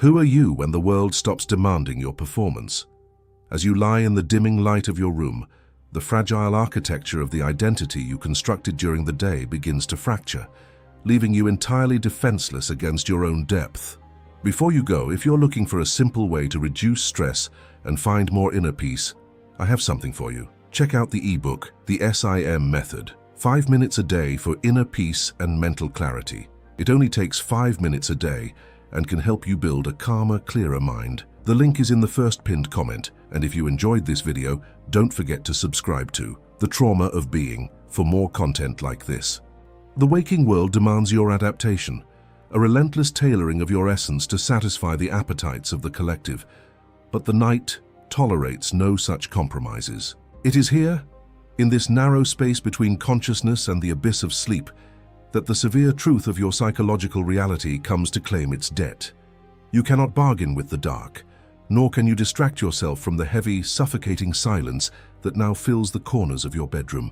Who are you when the world stops demanding your performance? As you lie in the dimming light of your room, the fragile architecture of the identity you constructed during the day begins to fracture, leaving you entirely defenseless against your own depth. Before you go, if you're looking for a simple way to reduce stress and find more inner peace, I have something for you. Check out the ebook, The SIM Method, 5 minutes a day for inner peace and mental clarity. It only takes 5 minutes a day and can help you build a calmer, clearer mind. The link is in the first pinned comment, and if you enjoyed this video, don't forget to subscribe to The Trauma of Being for more content like this. The waking world demands your adaptation, a relentless tailoring of your essence to satisfy the appetites of the collective. But the night tolerates no such compromises. It is here, in this narrow space between consciousness and the abyss of sleep, that the severe truth of your psychological reality comes to claim its debt. You cannot bargain with the dark, nor can you distract yourself from the heavy, suffocating silence that now fills the corners of your bedroom.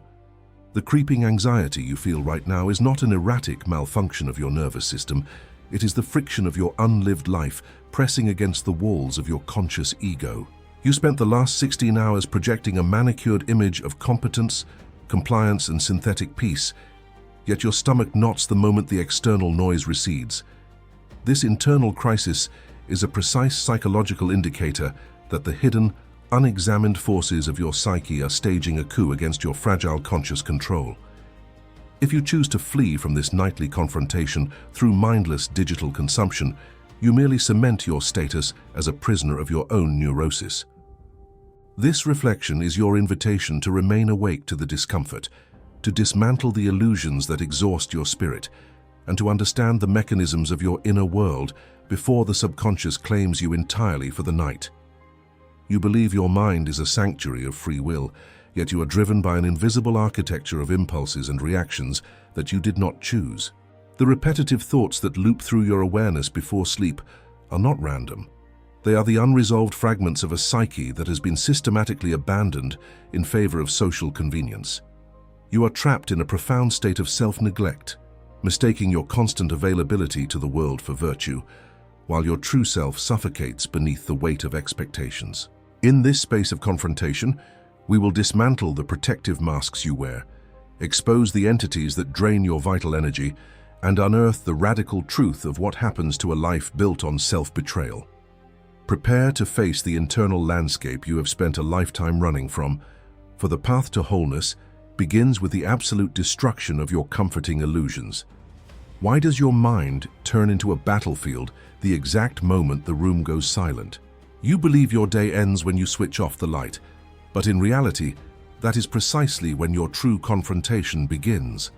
The creeping anxiety you feel right now is not an erratic malfunction of your nervous system. It is the friction of your unlived life pressing against the walls of your conscious ego. You spent the last 16 hours projecting a manicured image of competence, compliance, and synthetic peace, yet your stomach knots the moment the external noise recedes. This internal crisis is a precise psychological indicator that the hidden, unexamined forces of your psyche are staging a coup against your fragile conscious control. If you choose to flee from this nightly confrontation through mindless digital consumption, you merely cement your status as a prisoner of your own neurosis. This reflection is your invitation to remain awake to the discomfort, to dismantle the illusions that exhaust your spirit, and to understand the mechanisms of your inner world before the subconscious claims you entirely for the night. You believe your mind is a sanctuary of free will, yet you are driven by an invisible architecture of impulses and reactions that you did not choose. The repetitive thoughts that loop through your awareness before sleep are not random. They are the unresolved fragments of a psyche that has been systematically abandoned in favor of social convenience. You are trapped in a profound state of self-neglect, mistaking your constant availability to the world for virtue, while your true self suffocates beneath the weight of expectations. In this space of confrontation, we will dismantle the protective masks you wear, expose the entities that drain your vital energy, and unearth the radical truth of what happens to a life built on self-betrayal. Prepare to face the internal landscape you have spent a lifetime running from, for the path to wholeness begins with the absolute destruction of your comforting illusions. Why does your mind turn into a battlefield the exact moment the room goes silent? You believe your day ends when you switch off the light, but in reality, that is precisely when your true confrontation begins.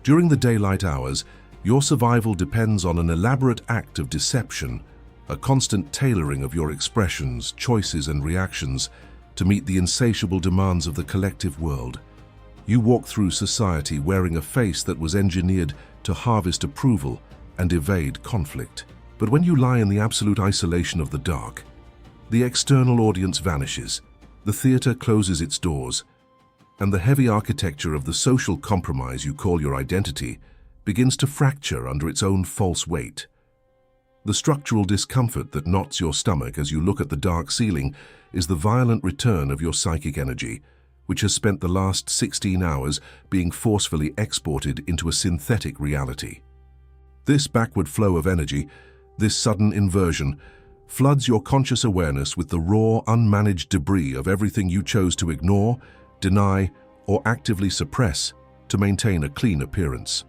During the daylight hours, your survival depends on an elaborate act of deception, a constant tailoring of your expressions, choices, and reactions to meet the insatiable demands of the collective world. You walk through society wearing a face that was engineered to harvest approval and evade conflict. But when you lie in the absolute isolation of the dark, the external audience vanishes, the theater closes its doors, and the heavy architecture of the social compromise you call your identity begins to fracture under its own false weight. The structural discomfort that knots your stomach as you look at the dark ceiling is the violent return of your psychic energy, which has spent the last 16 hours being forcefully exported into a synthetic reality. This backward flow of energy, this sudden inversion, floods your conscious awareness with the raw, unmanaged debris of everything you chose to ignore, deny, or actively suppress to maintain a clean appearance.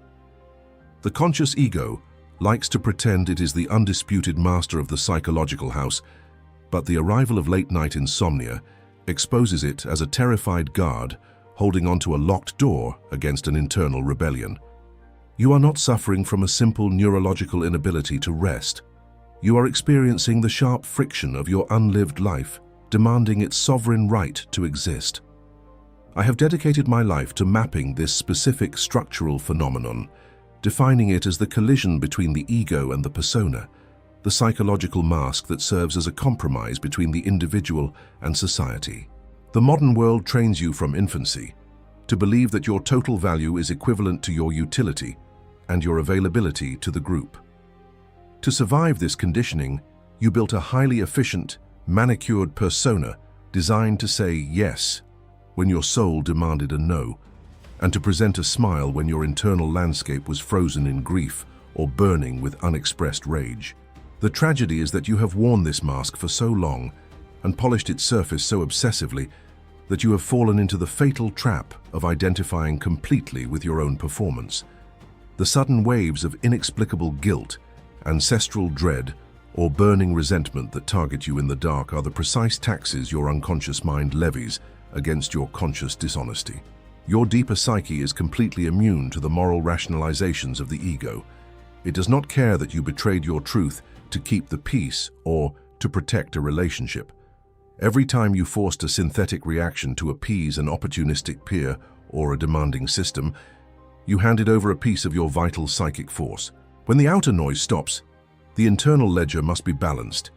The conscious ego likes to pretend it is the undisputed master of the psychological house, but the arrival of late-night insomnia exposes it as a terrified guard holding onto a locked door against an internal rebellion. You are not suffering from a simple neurological inability to rest. You are experiencing the sharp friction of your unlived life, demanding its sovereign right to exist. I have dedicated my life to mapping this specific structural phenomenon, defining it as the collision between the ego and the persona, the psychological mask that serves as a compromise between the individual and society. The modern world trains you from infancy to believe that your total value is equivalent to your utility and your availability to the group. To survive this conditioning, you built a highly efficient, manicured persona designed to say yes when your soul demanded a no, and to present a smile when your internal landscape was frozen in grief or burning with unexpressed rage. The tragedy is that you have worn this mask for so long and polished its surface so obsessively that you have fallen into the fatal trap of identifying completely with your own performance. The sudden waves of inexplicable guilt, ancestral dread, or burning resentment that target you in the dark are the precise taxes your unconscious mind levies against your conscious dishonesty. Your deeper psyche is completely immune to the moral rationalizations of the ego. It does not care that you betrayed your truth to keep the peace or to protect a relationship. Every time you forced a synthetic reaction to appease an opportunistic peer or a demanding system, you handed over a piece of your vital psychic force. When the outer noise stops, the internal ledger must be balanced,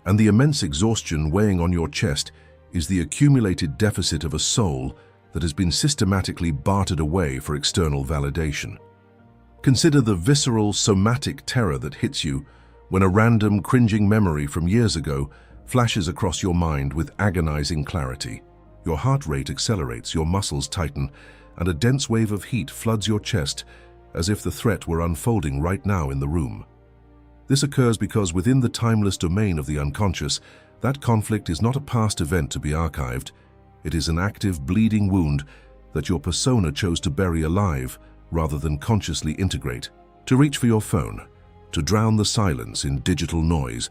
and the immense exhaustion weighing on your chest is the accumulated deficit of a soul that has been systematically bartered away for external validation. Consider the visceral, somatic terror that hits you when a random, cringing memory from years ago flashes across your mind with agonizing clarity. Your heart rate accelerates, your muscles tighten, and a dense wave of heat floods your chest as if the threat were unfolding right now in the room. This occurs because within the timeless domain of the unconscious, that conflict is not a past event to be archived. It is an active, bleeding wound that your persona chose to bury alive rather than consciously integrate. To reach for your phone, to drown the silence in digital noise,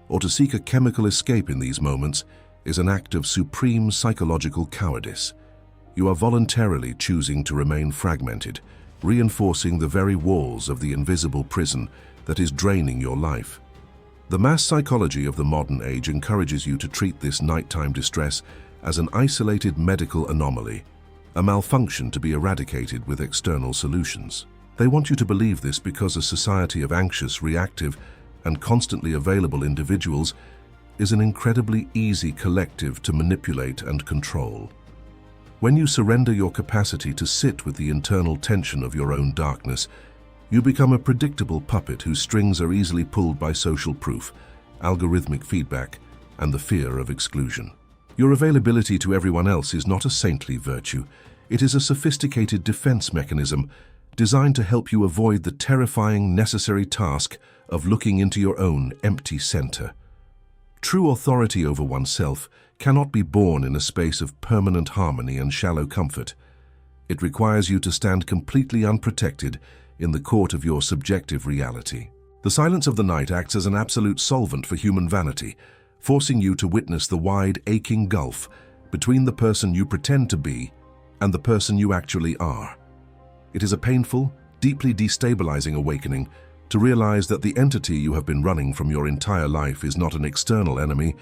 or to seek a chemical escape in these moments is an act of supreme psychological cowardice. You are voluntarily choosing to remain fragmented, reinforcing the very walls of the invisible prison that is draining your life. The mass psychology of the modern age encourages you to treat this nighttime distress as an isolated medical anomaly, a malfunction to be eradicated with external solutions. They want you to believe this because a society of anxious, reactive, and constantly available individuals is an incredibly easy collective to manipulate and control. When you surrender your capacity to sit with the internal tension of your own darkness, you become a predictable puppet whose strings are easily pulled by social proof, algorithmic feedback, and the fear of exclusion. Your availability to everyone else is not a saintly virtue. It is a sophisticated defense mechanism designed to help you avoid the terrifying, necessary task of looking into your own empty center. True authority over oneself cannot be born in a space of permanent harmony and shallow comfort. It requires you to stand completely unprotected in the court of your subjective reality. The silence of the night acts as an absolute solvent for human vanity, forcing you to witness the wide, aching gulf between the person you pretend to be and the person you actually are. It is a painful, deeply destabilizing awakening to realize that the entity you have been running from your entire life is not an external enemy,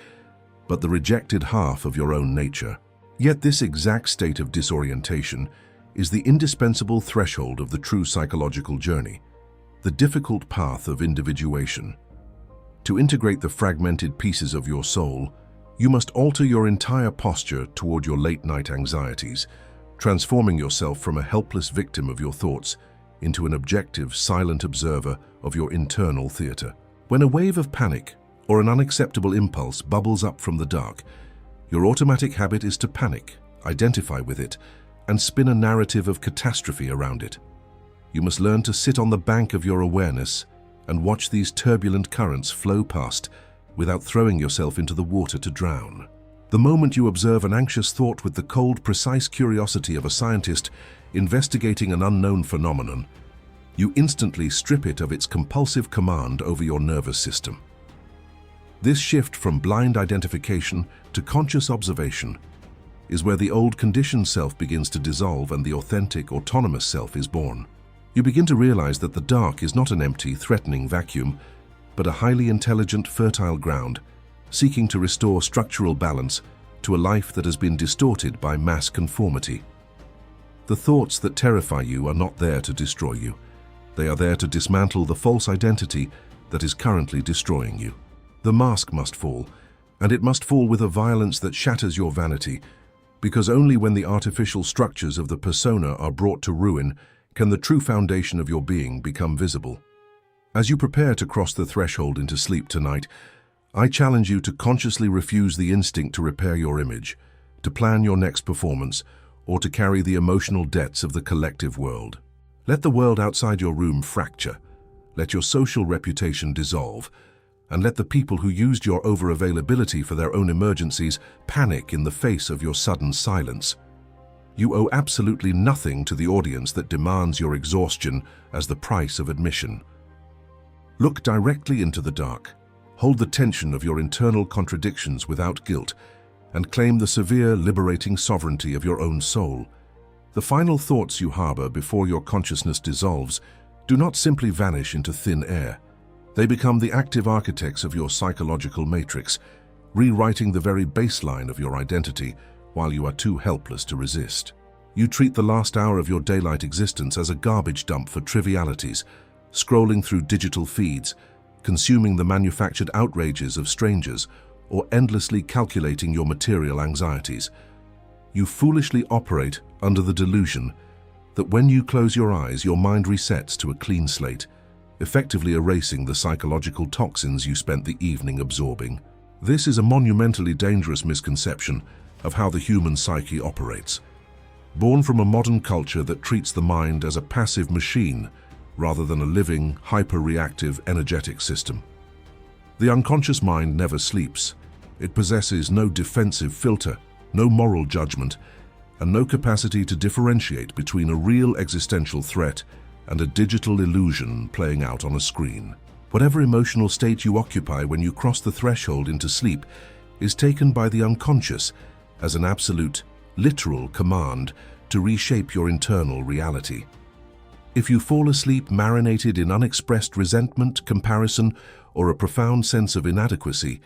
but the rejected half of your own nature. Yet this exact state of disorientation is the indispensable threshold of the true psychological journey, the difficult path of individuation. To integrate the fragmented pieces of your soul, you must alter your entire posture toward your late-night anxieties, transforming yourself from a helpless victim of your thoughts into an objective, silent observer of your internal theater. When a wave of panic or an unacceptable impulse bubbles up from the dark, your automatic habit is to panic, identify with it, and spin a narrative of catastrophe around it. You must learn to sit on the bank of your awareness and watch these turbulent currents flow past without throwing yourself into the water to drown. The moment you observe an anxious thought with the cold, precise curiosity of a scientist investigating an unknown phenomenon, you instantly strip it of its compulsive command over your nervous system. This shift from blind identification to conscious observation is where the old conditioned self begins to dissolve and the authentic, autonomous self is born. You begin to realize that the dark is not an empty, threatening vacuum, but a highly intelligent, fertile ground, seeking to restore structural balance to a life that has been distorted by mass conformity. The thoughts that terrify you are not there to destroy you. They are there to dismantle the false identity that is currently destroying you. The mask must fall, and it must fall with a violence that shatters your vanity, because only when the artificial structures of the persona are brought to ruin can the true foundation of your being become visible. As you prepare to cross the threshold into sleep tonight, I challenge you to consciously refuse the instinct to repair your image, to plan your next performance, or to carry the emotional debts of the collective world. Let the world outside your room fracture. Let your social reputation dissolve, and let the people who used your over-availability for their own emergencies panic in the face of your sudden silence. You owe absolutely nothing to the audience that demands your exhaustion as the price of admission. Look directly into the dark, hold the tension of your internal contradictions without guilt, and claim the severe, liberating sovereignty of your own soul. The final thoughts you harbor before your consciousness dissolves do not simply vanish into thin air. They become the active architects of your psychological matrix, rewriting the very baseline of your identity while you are too helpless to resist. You treat the last hour of your daylight existence as a garbage dump for trivialities, scrolling through digital feeds, consuming the manufactured outrages of strangers, or endlessly calculating your material anxieties. You foolishly operate under the delusion that when you close your eyes, your mind resets to a clean slate, effectively erasing the psychological toxins you spent the evening absorbing. This is a monumentally dangerous misconception of how the human psyche operates. Born from a modern culture that treats the mind as a passive machine rather than a living, hyper-reactive, energetic system. The unconscious mind never sleeps. It possesses no defensive filter, no moral judgment, and no capacity to differentiate between a real existential threat and a digital illusion playing out on a screen. Whatever emotional state you occupy when you cross the threshold into sleep is taken by the unconscious as an absolute, literal command to reshape your internal reality. If you fall asleep marinated in unexpressed resentment, comparison, or a profound sense of inadequacy,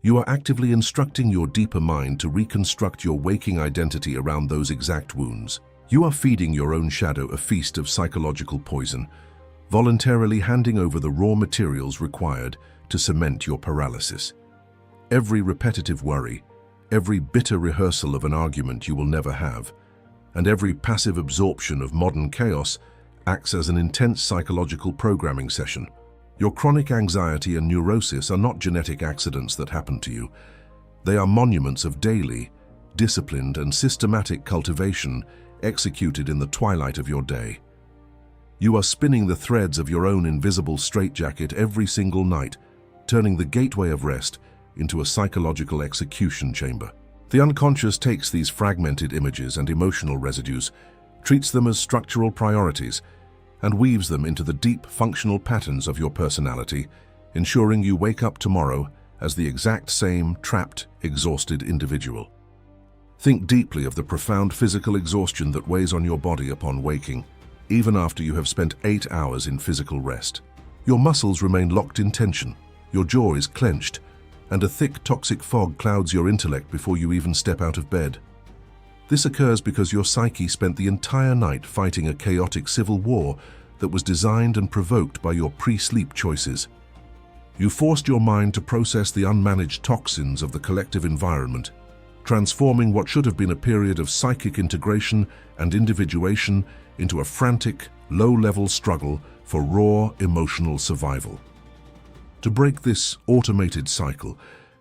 you are actively instructing your deeper mind to reconstruct your waking identity around those exact wounds. You are feeding your own shadow a feast of psychological poison, voluntarily handing over the raw materials required to cement your paralysis. Every repetitive worry, every bitter rehearsal of an argument you will never have, and every passive absorption of modern chaos acts as an intense psychological programming session. Your chronic anxiety and neurosis are not genetic accidents that happen to you. They are monuments of daily, disciplined and systematic cultivation executed in the twilight of your day. You are spinning the threads of your own invisible straitjacket every single night, turning the gateway of rest into a psychological execution chamber. The unconscious takes these fragmented images and emotional residues, treats them as structural priorities, and weaves them into the deep functional patterns of your personality, ensuring you wake up tomorrow as the exact same trapped, exhausted individual. Think deeply of the profound physical exhaustion that weighs on your body upon waking, even after you have spent 8 hours in physical rest. Your muscles remain locked in tension, your jaw is clenched, and a thick toxic fog clouds your intellect before you even step out of bed. This occurs because your psyche spent the entire night fighting a chaotic civil war that was designed and provoked by your pre-sleep choices. You forced your mind to process the unmanaged toxins of the collective environment, transforming what should have been a period of psychic integration and individuation into a frantic, low-level struggle for raw emotional survival. To break this automated cycle,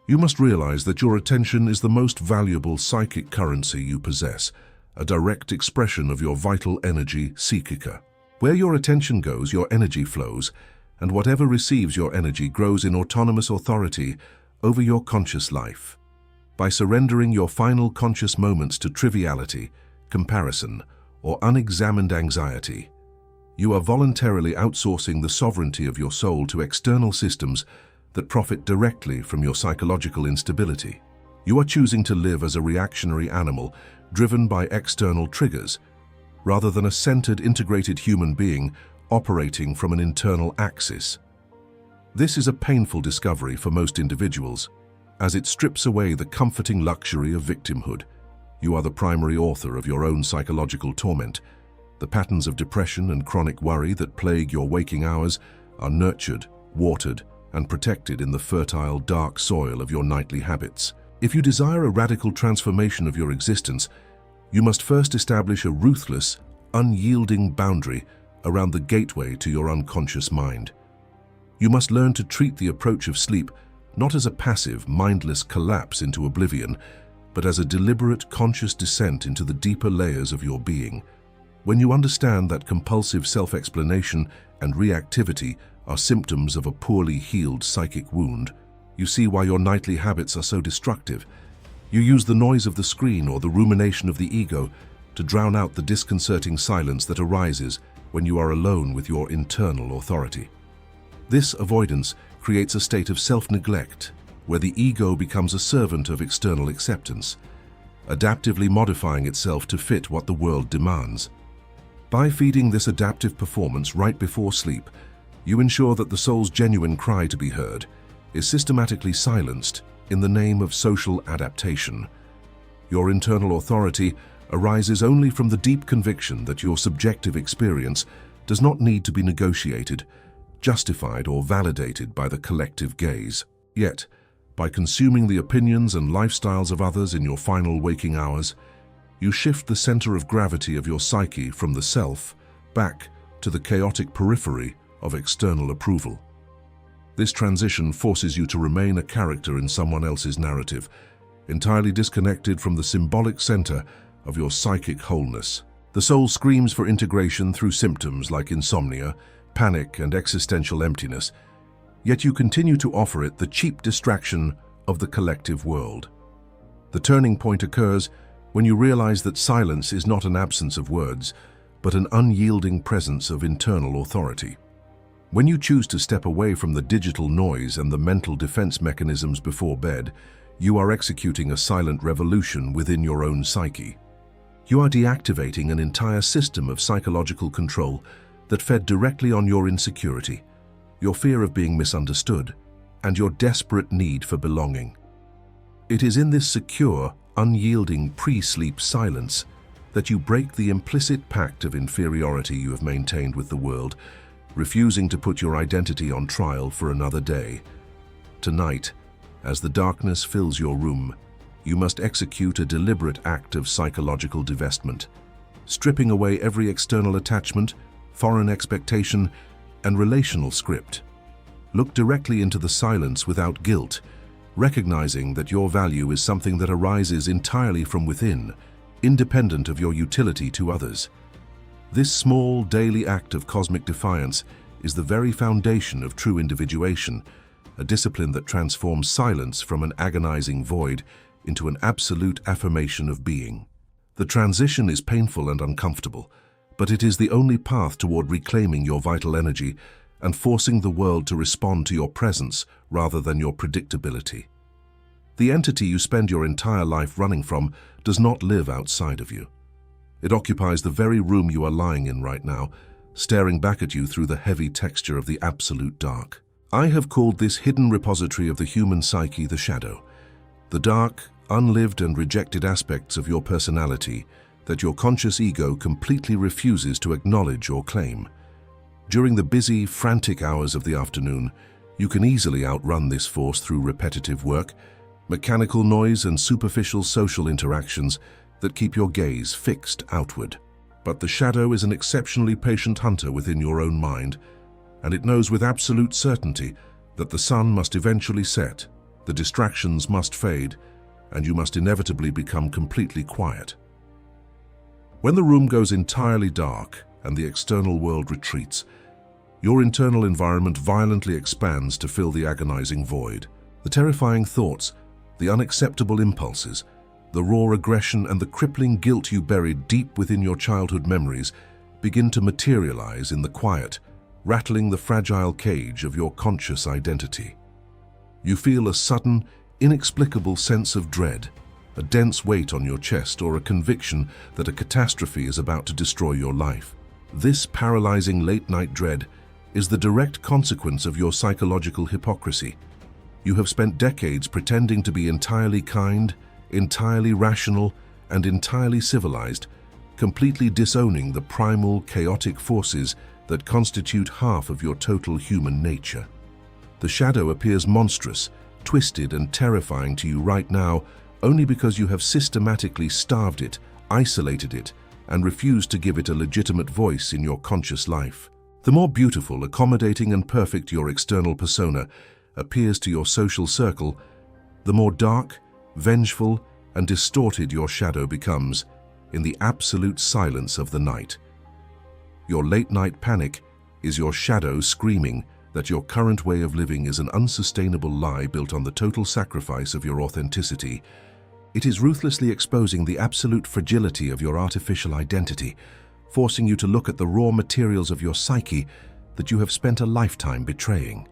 you must realize that your attention is the most valuable psychic currency you possess, a direct expression of your vital energy, psychika. Where your attention goes, your energy flows, and whatever receives your energy grows in autonomous authority over your conscious life. By surrendering your final conscious moments to triviality, comparison, or unexamined anxiety, you are voluntarily outsourcing the sovereignty of your soul to external systems that profit directly from your psychological instability. You are choosing to live as a reactionary animal driven by external triggers, rather than a centered, integrated human being operating from an internal axis. This is a painful discovery for most individuals, as it strips away the comforting luxury of victimhood. You are the primary author of your own psychological torment. The patterns of depression and chronic worry that plague your waking hours are nurtured, watered, and protected in the fertile, dark soil of your nightly habits. If you desire a radical transformation of your existence, you must first establish a ruthless, unyielding boundary around the gateway to your unconscious mind. You must learn to treat the approach of sleep not as a passive, mindless collapse into oblivion, but as a deliberate, conscious descent into the deeper layers of your being. When you understand that compulsive self-explanation and reactivity are symptoms of a poorly healed psychic wound, you see why your nightly habits are so destructive. You use the noise of the screen or the rumination of the ego to drown out the disconcerting silence that arises when you are alone with your internal authority. This avoidance creates a state of self-neglect, where the ego becomes a servant of external acceptance, adaptively modifying itself to fit what the world demands. By feeding this adaptive performance right before sleep, you ensure that the soul's genuine cry to be heard is systematically silenced in the name of social adaptation. Your internal authority arises only from the deep conviction that your subjective experience does not need to be negotiated, justified, or validated by the collective gaze. Yet, by consuming the opinions and lifestyles of others in your final waking hours, you shift the center of gravity of your psyche from the self back to the chaotic periphery of external approval. This transition forces you to remain a character in someone else's narrative, entirely disconnected from the symbolic center of your psychic wholeness. The soul screams for integration through symptoms like insomnia, panic, and existential emptiness, yet you continue to offer it the cheap distraction of the collective world. The turning point occurs when you realize that silence is not an absence of words, but an unyielding presence of internal authority. When you choose to step away from the digital noise and the mental defense mechanisms before bed, you are executing a silent revolution within your own psyche. You are deactivating an entire system of psychological control that fed directly on your insecurity, your fear of being misunderstood, and your desperate need for belonging. It is in this secure, unyielding pre-sleep silence that you break the implicit pact of inferiority you have maintained with the world, refusing to put your identity on trial for another day. Tonight, as the darkness fills your room, you must execute a deliberate act of psychological divestment, stripping away every external attachment, foreign expectation, and relational script. Look directly into the silence without guilt, recognizing that your value is something that arises entirely from within, independent of your utility to others. This small, daily act of cosmic defiance is the very foundation of true individuation, a discipline that transforms silence from an agonizing void into an absolute affirmation of being. The transition is painful and uncomfortable, but it is the only path toward reclaiming your vital energy and forcing the world to respond to your presence rather than your predictability. The entity you spend your entire life running from does not live outside of you. It occupies the very room you are lying in right now, staring back at you through the heavy texture of the absolute dark. I have called this hidden repository of the human psyche the shadow, the dark, unlived and rejected aspects of your personality that your conscious ego completely refuses to acknowledge or claim. During the busy, frantic hours of the afternoon, you can easily outrun this force through repetitive work, mechanical noise, and superficial social interactions that keep your gaze fixed outward. But the shadow is an exceptionally patient hunter within your own mind, and it knows with absolute certainty that the sun must eventually set, the distractions must fade, and you must inevitably become completely quiet. When the room goes entirely dark and the external world retreats, your internal environment violently expands to fill the agonizing void. The terrifying thoughts, the unacceptable impulses, the raw aggression, and the crippling guilt you buried deep within your childhood memories begin to materialize in the quiet, rattling the fragile cage of your conscious identity. You feel a sudden, inexplicable sense of dread, a dense weight on your chest, or a conviction that a catastrophe is about to destroy your life. This paralyzing late-night dread is the direct consequence of your psychological hypocrisy. You have spent decades pretending to be entirely kind, entirely rational, and entirely civilized, completely disowning the primal, chaotic forces that constitute half of your total human nature. The shadow appears monstrous, twisted, and terrifying to you right now only because you have systematically starved it, isolated it, and refused to give it a legitimate voice in your conscious life. The more beautiful, accommodating, and perfect your external persona appears to your social circle, the more dark, vengeful, and distorted your shadow becomes in the absolute silence of the night. Your late-night panic is your shadow screaming that your current way of living is an unsustainable lie built on the total sacrifice of your authenticity. It is ruthlessly exposing the absolute fragility of your artificial identity, forcing you to look at the raw materials of your psyche that you have spent a lifetime betraying.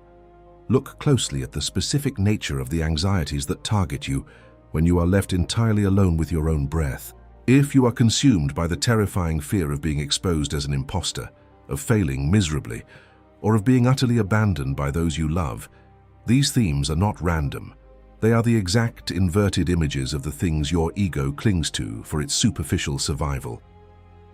Look closely at the specific nature of the anxieties that target you when you are left entirely alone with your own breath. If you are consumed by the terrifying fear of being exposed as an imposter, of failing miserably, or of being utterly abandoned by those you love, these themes are not random. They are the exact inverted images of the things your ego clings to for its superficial survival.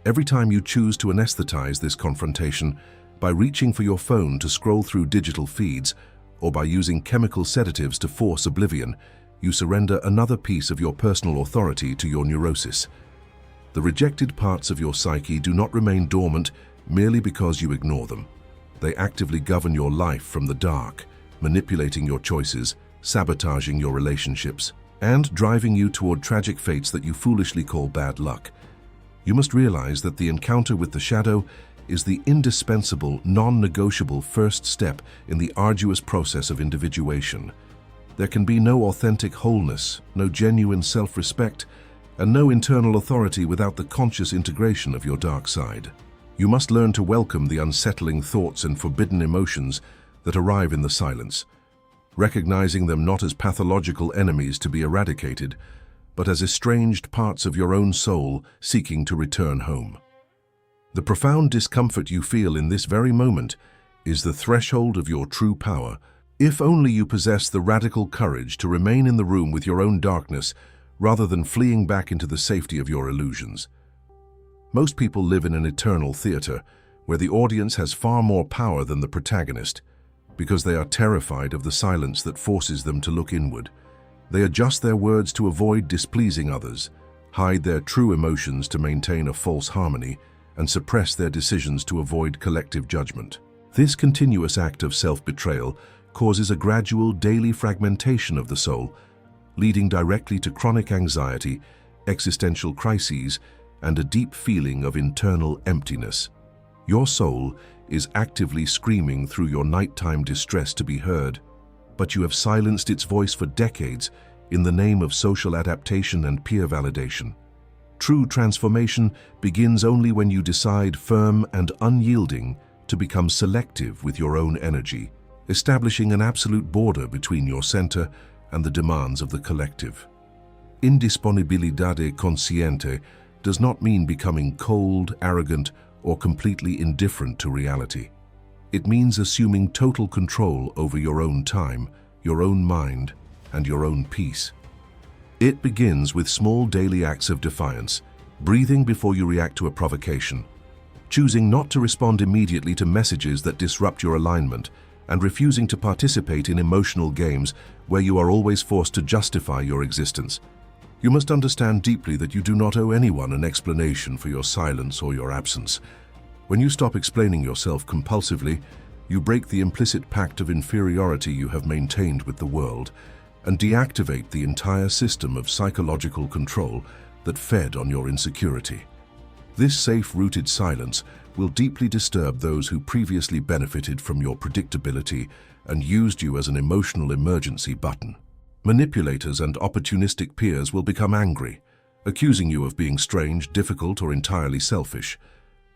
Every time you choose to anesthetize this confrontation by reaching for your phone to scroll through digital feeds or by using chemical sedatives to force oblivion, you surrender another piece of your personal authority to your neurosis. The rejected parts of your psyche do not remain dormant merely because you ignore them. They actively govern your life from the dark, manipulating your choices, sabotaging your relationships, and driving you toward tragic fates that you foolishly call bad luck. You must realize that the encounter with the shadow is the indispensable, non-negotiable first step in the arduous process of individuation. There can be no authentic wholeness, no genuine self-respect, and no internal authority without the conscious integration of your dark side. You must learn to welcome the unsettling thoughts and forbidden emotions that arrive in the silence, recognizing them not as pathological enemies to be eradicated, but as estranged parts of your own soul seeking to return home. The profound discomfort you feel in this very moment is the threshold of your true power, if only you possess the radical courage to remain in the room with your own darkness rather than fleeing back into the safety of your illusions. Most people live in an eternal theater where the audience has far more power than the protagonist because they are terrified of the silence that forces them to look inward. They adjust their words to avoid displeasing others, hide their true emotions to maintain a false harmony, and suppress their decisions to avoid collective judgment. This continuous act of self-betrayal causes a gradual daily fragmentation of the soul, leading directly to chronic anxiety, existential crises, and a deep feeling of internal emptiness. Your soul is actively screaming through your nighttime distress to be heard, but you have silenced its voice for decades in the name of social adaptation and peer validation. True transformation begins only when you decide, firm and unyielding, to become selective with your own energy, establishing an absolute border between your center and the demands of the collective. Indisponibilidade consciente does not mean becoming cold, arrogant, or completely indifferent to reality. It means assuming total control over your own time, your own mind, and your own peace. It begins with small daily acts of defiance, breathing before you react to a provocation, choosing not to respond immediately to messages that disrupt your alignment, and refusing to participate in emotional games where you are always forced to justify your existence. You must understand deeply that you do not owe anyone an explanation for your silence or your absence. When you stop explaining yourself compulsively, you break the implicit pact of inferiority you have maintained with the world and deactivate the entire system of psychological control that fed on your insecurity. This safe-rooted silence will deeply disturb those who previously benefited from your predictability and used you as an emotional emergency button. Manipulators and opportunistic peers will become angry, accusing you of being strange, difficult, or entirely selfish.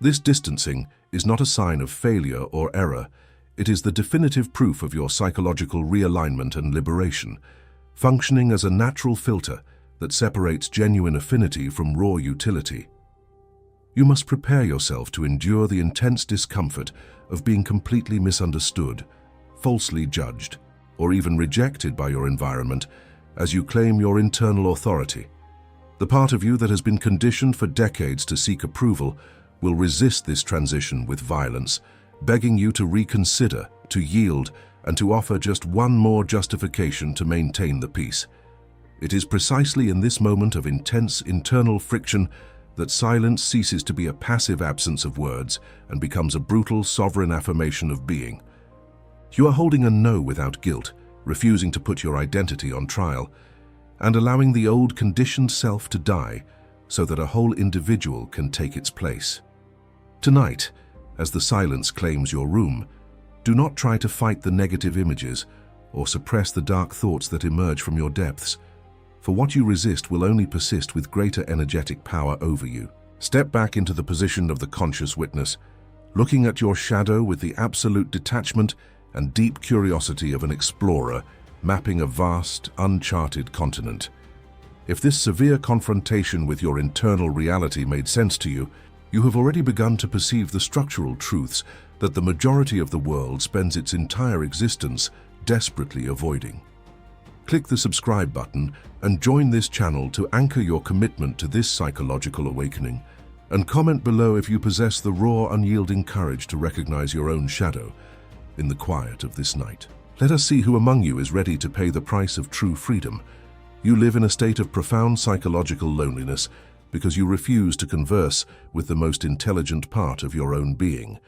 This distancing is not a sign of failure or error. It is the definitive proof of your psychological realignment and liberation, functioning as a natural filter that separates genuine affinity from raw utility. You must prepare yourself to endure the intense discomfort of being completely misunderstood, falsely judged, or even rejected by your environment as you claim your internal authority. The part of you that has been conditioned for decades to seek approval will resist this transition with violence, begging you to reconsider, to yield, and to offer just one more justification to maintain the peace. It is precisely in this moment of intense internal friction that silence ceases to be a passive absence of words and becomes a brutal, sovereign affirmation of being. You are holding a no without guilt, refusing to put your identity on trial, and allowing the old conditioned self to die so that a whole individual can take its place. Tonight, as the silence claims your room, do not try to fight the negative images or suppress the dark thoughts that emerge from your depths, for what you resist will only persist with greater energetic power over you. Step back into the position of the conscious witness, looking at your shadow with the absolute detachment and deep curiosity of an explorer mapping a vast, uncharted continent. If this severe confrontation with your internal reality made sense to you, you have already begun to perceive the structural truths that the majority of the world spends its entire existence desperately avoiding. Click the subscribe button and join this channel to anchor your commitment to this psychological awakening, and comment below if you possess the raw, unyielding courage to recognize your own shadow in the quiet of this night. Let us see who among you is ready to pay the price of true freedom. You live in a state of profound psychological loneliness because you refuse to converse with the most intelligent part of your own being,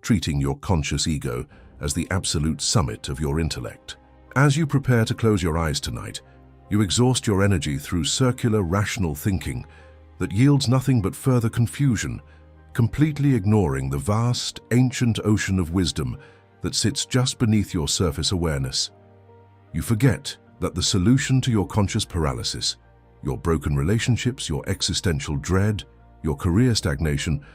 treating your conscious ego as the absolute summit of your intellect. As you prepare to close your eyes tonight, you exhaust your energy through circular, rational thinking that yields nothing but further confusion, completely ignoring the vast, ancient ocean of wisdom that sits just beneath your surface awareness. You forget that the solution to your conscious paralysis, your broken relationships, your existential dread, your career stagnation,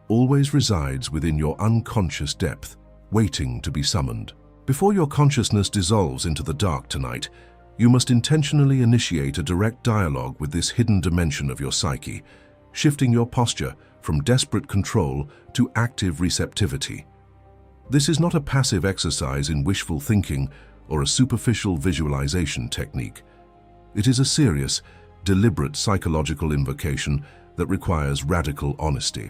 always resides within your unconscious depth, waiting to be summoned. Before your consciousness dissolves into the dark tonight, you must intentionally initiate a direct dialogue with this hidden dimension of your psyche, shifting your posture from desperate control to active receptivity. This is not a passive exercise in wishful thinking or a superficial visualization technique. It is a serious, deliberate psychological invocation that requires radical honesty.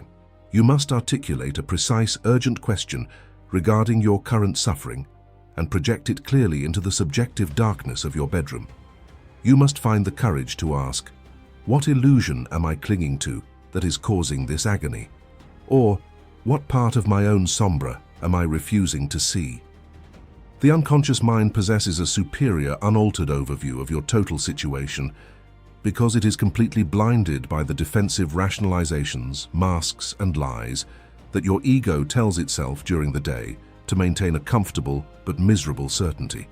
You must articulate a precise, urgent question regarding your current suffering and project it clearly into the subjective darkness of your bedroom. You must find the courage to ask, "What illusion am I clinging to that is causing this agony?" Or, "What part of my own sombra am I refusing to see?" The unconscious mind possesses a superior, unaltered overview of your total situation because it is completely blinded by the defensive rationalizations, masks, and lies that your ego tells itself during the day to maintain a comfortable but miserable certainty.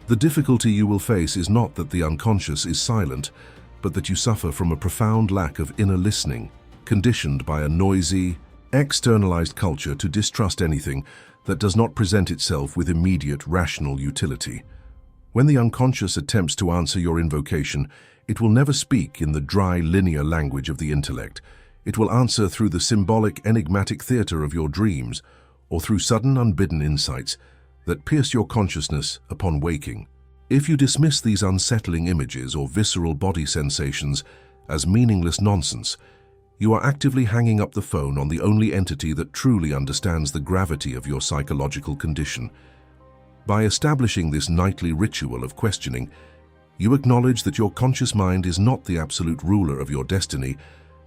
The difficulty you will face is not that the unconscious is silent, but that you suffer from a profound lack of inner listening, conditioned by a noisy, externalized culture to distrust anything that does not present itself with immediate rational utility. When the unconscious attempts to answer your invocation, it will never speak in the dry, linear language of the intellect. It will answer through the symbolic, enigmatic theater of your dreams, or through sudden, unbidden insights that pierce your consciousness upon waking. If you dismiss these unsettling images or visceral body sensations as meaningless nonsense, you are actively hanging up the phone on the only entity that truly understands the gravity of your psychological condition. By establishing this nightly ritual of questioning, you acknowledge that your conscious mind is not the absolute ruler of your destiny,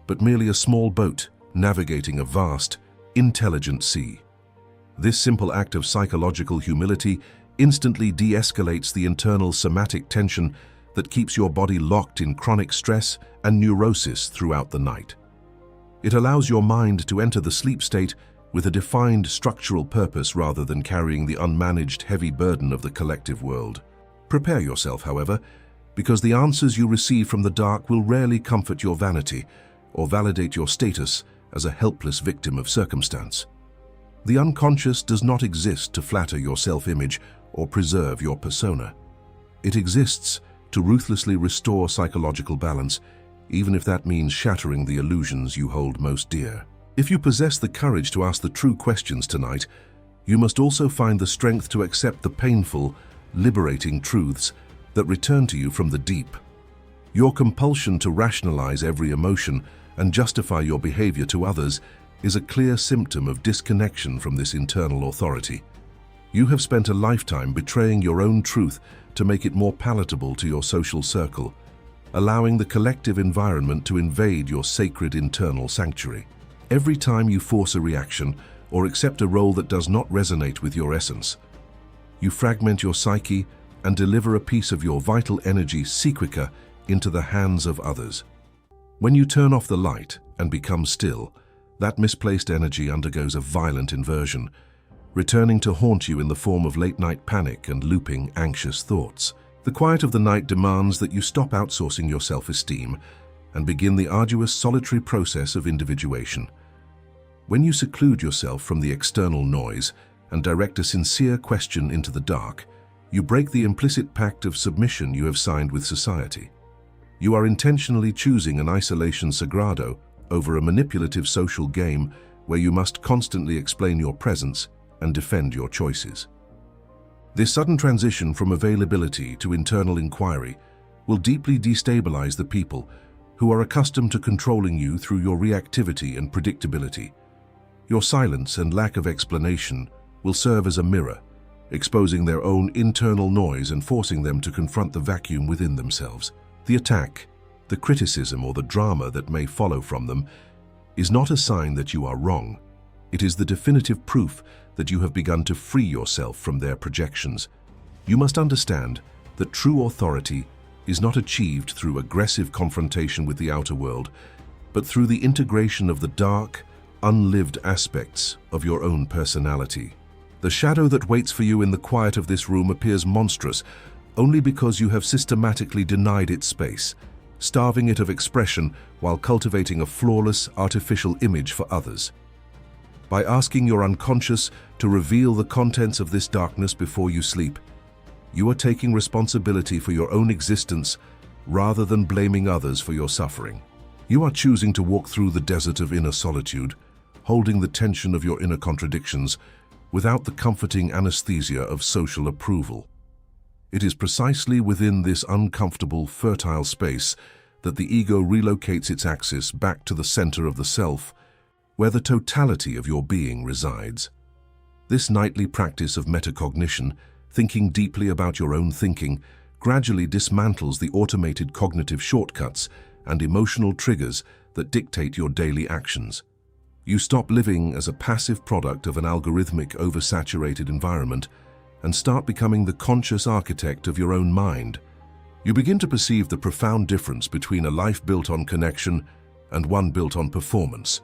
but merely a small boat navigating a vast, intelligent sea. This simple act of psychological humility instantly de-escalates the internal somatic tension that keeps your body locked in chronic stress and neurosis throughout the night. It allows your mind to enter the sleep state with a defined structural purpose rather than carrying the unmanaged heavy burden of the collective world. Prepare yourself, however, because the answers you receive from the dark will rarely comfort your vanity or validate your status as a helpless victim of circumstance. The unconscious does not exist to flatter your self-image or preserve your persona. It exists to ruthlessly restore psychological balance, even if that means shattering the illusions you hold most dear. If you possess the courage to ask the true questions tonight, you must also find the strength to accept the painful, liberating truths that return to you from the deep. Your compulsion to rationalize every emotion and justify your behavior to others is a clear symptom of disconnection from this internal authority. You have spent a lifetime betraying your own truth to make it more palatable to your social circle. allowing the collective environment to invade your sacred internal sanctuary. Every time you force a reaction or accept a role that does not resonate with your essence, you fragment your psyche and deliver a piece of your vital energy psychica into the hands of others. When you turn off the light and become still, that misplaced energy undergoes a violent inversion, returning to haunt you in the form of late-night panic and looping anxious thoughts. The quiet of the night demands that you stop outsourcing your self-esteem and begin the arduous solitary process of individuation. When you seclude yourself from the external noise and direct a sincere question into the dark, you break the implicit pact of submission you have signed with society. You are intentionally choosing an isolation sagrado over a manipulative social game where you must constantly explain your presence and defend your choices. This sudden transition from availability to internal inquiry will deeply destabilize the people who are accustomed to controlling you through your reactivity and predictability. Your silence and lack of explanation will serve as a mirror, exposing their own internal noise and forcing them to confront the vacuum within themselves. The attack, the criticism, or the drama that may follow from them is not a sign that you are wrong. It is the definitive proof that you have begun to free yourself from their projections. You must understand that true authority is not achieved through aggressive confrontation with the outer world, but through the integration of the dark, unlived aspects of your own personality. The shadow that waits for you in the quiet of this room appears monstrous only because you have systematically denied it space, starving it of expression while cultivating a flawless, artificial image for others. By asking your unconscious to reveal the contents of this darkness before you sleep, you are taking responsibility for your own existence rather than blaming others for your suffering. You are choosing to walk through the desert of inner solitude, holding the tension of your inner contradictions without the comforting anesthesia of social approval. It is precisely within this uncomfortable, fertile space that the ego relocates its axis back to the center of the self, where the totality of your being resides. This nightly practice of metacognition, thinking deeply about your own thinking, gradually dismantles the automated cognitive shortcuts and emotional triggers that dictate your daily actions. You stop living as a passive product of an algorithmic, oversaturated environment and start becoming the conscious architect of your own mind. You begin to perceive the profound difference between a life built on connection and one built on performance,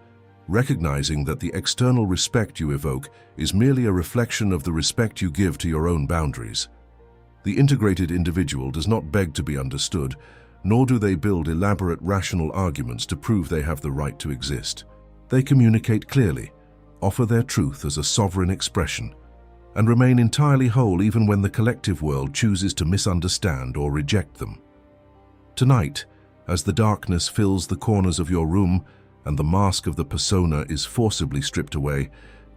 recognizing that the external respect you evoke is merely a reflection of the respect you give to your own boundaries. The integrated individual does not beg to be understood, nor do they build elaborate rational arguments to prove they have the right to exist. They communicate clearly, offer their truth as a sovereign expression, and remain entirely whole even when the collective world chooses to misunderstand or reject them. Tonight, as the darkness fills the corners of your room and the mask of the persona is forcibly stripped away,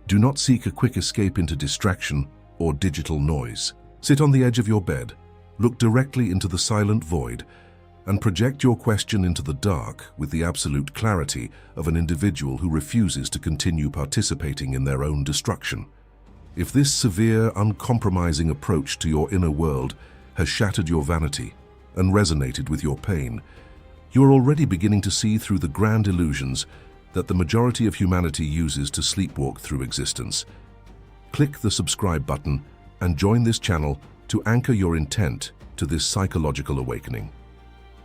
do not seek a quick escape into distraction or digital noise. Sit on the edge of your bed, look directly into the silent void, and project your question into the dark with the absolute clarity of an individual who refuses to continue participating in their own destruction. If this severe, uncompromising approach to your inner world has shattered your vanity and resonated with your pain, you are already beginning to see through the grand illusions that the majority of humanity uses to sleepwalk through existence. Click the subscribe button and join this channel to anchor your intent to this psychological awakening.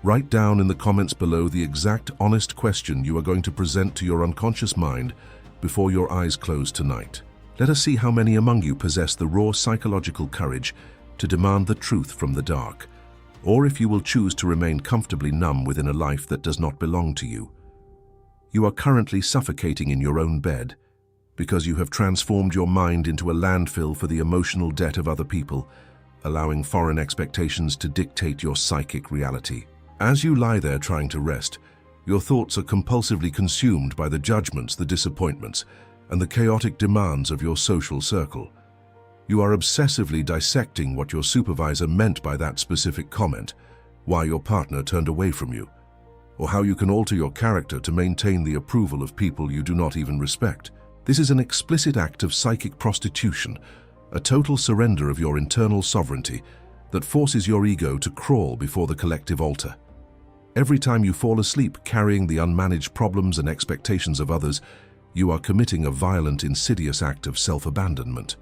Write down in the comments below the exact honest question you are going to present to your unconscious mind before your eyes close tonight. Let us see how many among you possess the raw psychological courage to demand the truth from the dark, or if you will choose to remain comfortably numb within a life that does not belong to you. You are currently suffocating in your own bed because you have transformed your mind into a landfill for the emotional debt of other people, allowing foreign expectations to dictate your psychic reality. As you lie there trying to rest, your thoughts are compulsively consumed by the judgments, the disappointments, and the chaotic demands of your social circle. You are obsessively dissecting what your supervisor meant by that specific comment, why your partner turned away from you, or how you can alter your character to maintain the approval of people you do not even respect. This is an explicit act of psychic prostitution, a total surrender of your internal sovereignty that forces your ego to crawl before the collective altar. Every time you fall asleep carrying the unmanaged problems and expectations of others, you are committing a violent, insidious act of self-abandonment.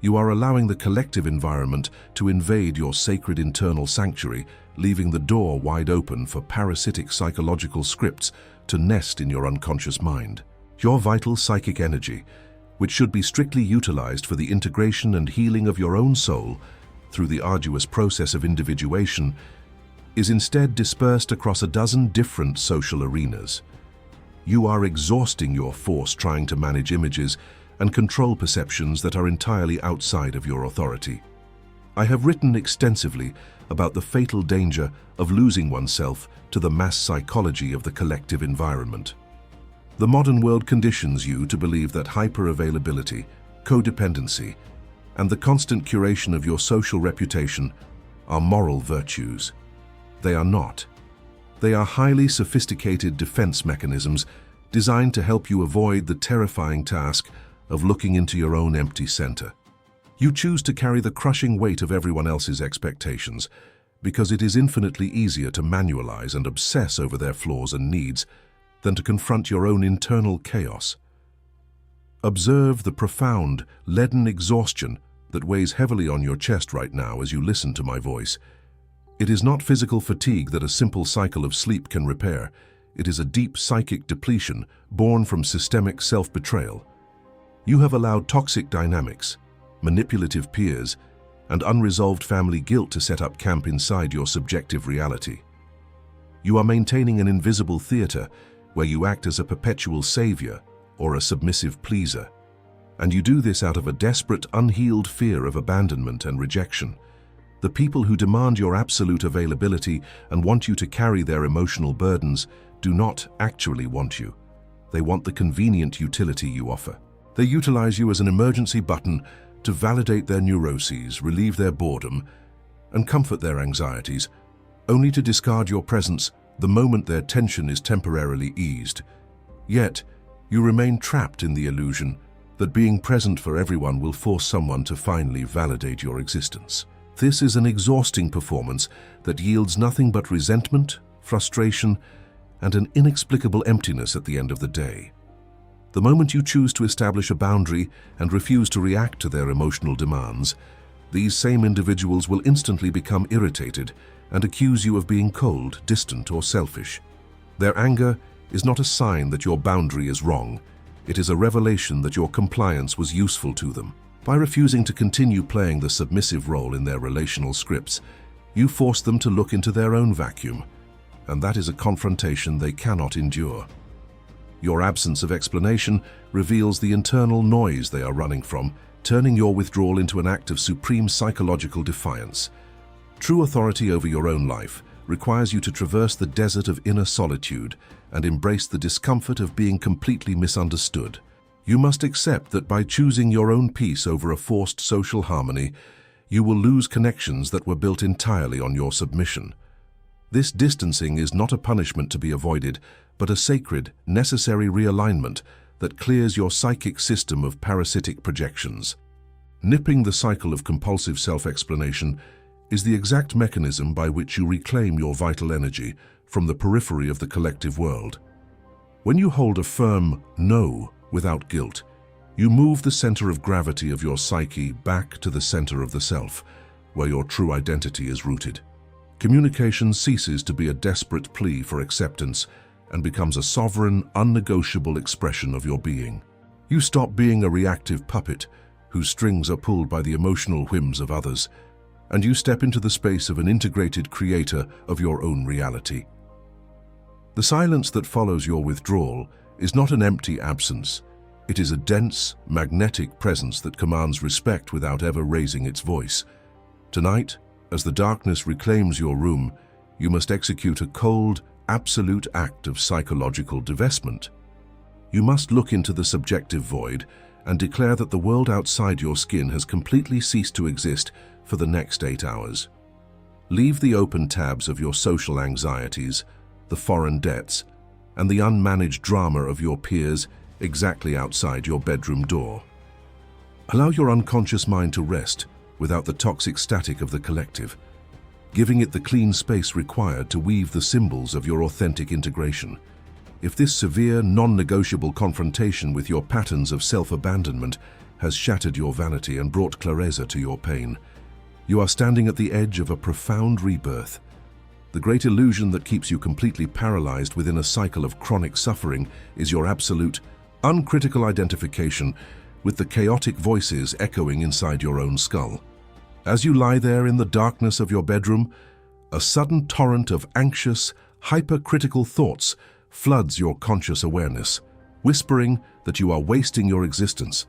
You are allowing the collective environment to invade your sacred internal sanctuary, leaving the door wide open for parasitic psychological scripts to nest in your unconscious mind. Your vital psychic energy, which should be strictly utilized for the integration and healing of your own soul through the arduous process of individuation, is instead dispersed across a dozen different social arenas. You are exhausting your force trying to manage images and control perceptions that are entirely outside of your authority. I have written extensively about the fatal danger of losing oneself to the mass psychology of the collective environment. The modern world conditions you to believe that hyper-availability, codependency, and the constant curation of your social reputation are moral virtues. They are not. They are highly sophisticated defense mechanisms designed to help you avoid the terrifying task of looking into your own empty center. You choose to carry the crushing weight of everyone else's expectations because it is infinitely easier to manualize and obsess over their flaws and needs than to confront your own internal chaos. Observe the profound, leaden exhaustion that weighs heavily on your chest right now as you listen to my voice. It is not physical fatigue that a simple cycle of sleep can repair. It is a deep psychic depletion born from systemic self-betrayal. You have allowed toxic dynamics, manipulative peers, and unresolved family guilt to set up camp inside your subjective reality. You are maintaining an invisible theater where you act as a perpetual savior or a submissive pleaser. And you do this out of a desperate, unhealed fear of abandonment and rejection. The people who demand your absolute availability and want you to carry their emotional burdens do not actually want you. They want the convenient utility you offer. They utilize you as an emergency button to validate their neuroses, relieve their boredom, and comfort their anxieties, only to discard your presence the moment their tension is temporarily eased. Yet, you remain trapped in the illusion that being present for everyone will force someone to finally validate your existence. This is an exhausting performance that yields nothing but resentment, frustration, and an inexplicable emptiness at the end of the day. The moment you choose to establish a boundary and refuse to react to their emotional demands, these same individuals will instantly become irritated and accuse you of being cold, distant, or selfish. Their anger is not a sign that your boundary is wrong. It is a revelation that your compliance was useful to them. By refusing to continue playing the submissive role in their relational scripts, you force them to look into their own vacuum, and that is a confrontation they cannot endure. Your absence of explanation reveals the internal noise they are running from, turning your withdrawal into an act of supreme psychological defiance. True authority over your own life requires you to traverse the desert of inner solitude and embrace the discomfort of being completely misunderstood. You must accept that by choosing your own peace over a forced social harmony, you will lose connections that were built entirely on your submission. This distancing is not a punishment to be avoided, but a sacred, necessary realignment that clears your psychic system of parasitic projections. Nipping the cycle of compulsive self-explanation is the exact mechanism by which you reclaim your vital energy from the periphery of the collective world. When you hold a firm no without guilt, you move the center of gravity of your psyche back to the center of the self, where your true identity is rooted. Communication ceases to be a desperate plea for acceptance and becomes a sovereign, unnegotiable expression of your being. You stop being a reactive puppet whose strings are pulled by the emotional whims of others, and you step into the space of an integrated creator of your own reality. The silence that follows your withdrawal is not an empty absence. It is a dense, magnetic presence that commands respect without ever raising its voice. Tonight, as the darkness reclaims your room, you must execute a cold, absolute act of psychological divestment. You must look into the subjective void and declare that the world outside your skin has completely ceased to exist for the next 8 hours. Leave the open tabs of your social anxieties, the foreign debts, and the unmanaged drama of your peers exactly outside your bedroom door. Allow your unconscious mind to rest without the toxic static of the collective. giving it the clean space required to weave the symbols of your authentic integration. If this severe, non-negotiable confrontation with your patterns of self-abandonment has shattered your vanity and brought clareza to your pain, you are standing at the edge of a profound rebirth. The great illusion that keeps you completely paralyzed within a cycle of chronic suffering is your absolute, uncritical identification with the chaotic voices echoing inside your own skull. As you lie there in the darkness of your bedroom, a sudden torrent of anxious, hypercritical thoughts floods your conscious awareness, whispering that you are wasting your existence,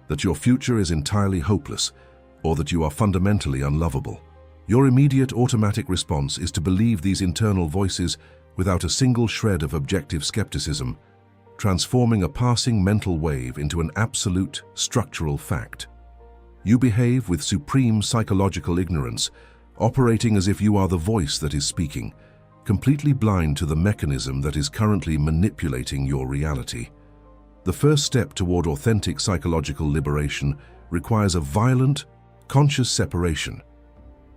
that your future is entirely hopeless, or that you are fundamentally unlovable. Your immediate automatic response is to believe these internal voices without a single shred of objective skepticism, transforming a passing mental wave into an absolute structural fact. You behave with supreme psychological ignorance, operating as if you are the voice that is speaking, completely blind to the mechanism that is currently manipulating your reality. The first step toward authentic psychological liberation requires a violent, conscious separation.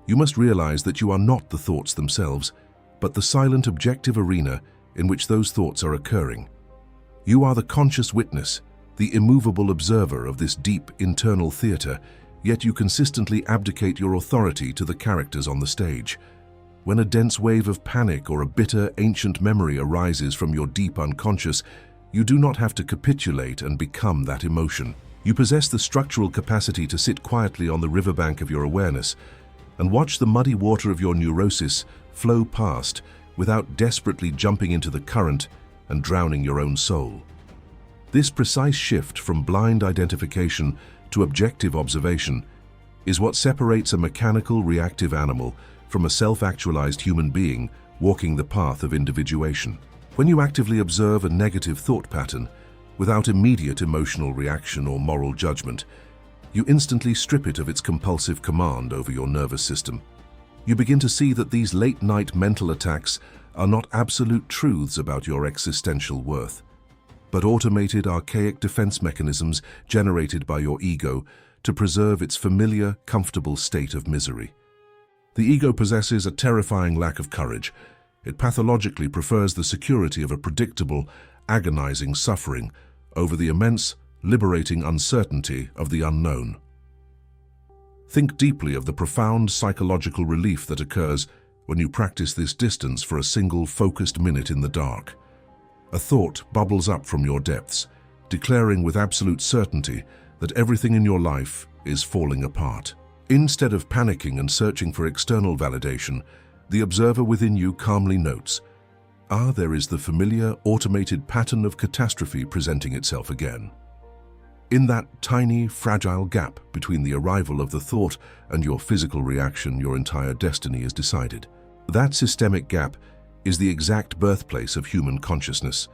You must realize that you are not the thoughts themselves, but the silent objective arena in which those thoughts are occurring. You are the conscious witness, the immovable observer of this deep internal theater, yet you consistently abdicate your authority to the characters on the stage. When a dense wave of panic or a bitter, ancient memory arises from your deep unconscious, you do not have to capitulate and become that emotion. You possess the structural capacity to sit quietly on the riverbank of your awareness and watch the muddy water of your neurosis flow past without desperately jumping into the current and drowning your own soul. This precise shift from blind identification to objective observation is what separates a mechanical, reactive animal from a self-actualized human being walking the path of individuation. When you actively observe a negative thought pattern without immediate emotional reaction or moral judgment, you instantly strip it of its compulsive command over your nervous system. You begin to see that these late-night mental attacks are not absolute truths about your existential worth, but automated, archaic defense mechanisms generated by your ego to preserve its familiar, comfortable state of misery. The ego possesses a terrifying lack of courage. It pathologically prefers the security of a predictable, agonizing suffering over the immense, liberating uncertainty of the unknown. Think deeply of the profound psychological relief that occurs when you practice this distance for a single focused minute in the dark. A thought bubbles up from your depths, declaring with absolute certainty that everything in your life is falling apart. Instead of panicking and searching for external validation, the observer within you calmly notes, there is the familiar, automated pattern of catastrophe presenting itself again. In that tiny, fragile gap between the arrival of the thought and your physical reaction, your entire destiny is decided. That systemic gap is the exact birthplace of human consciousness,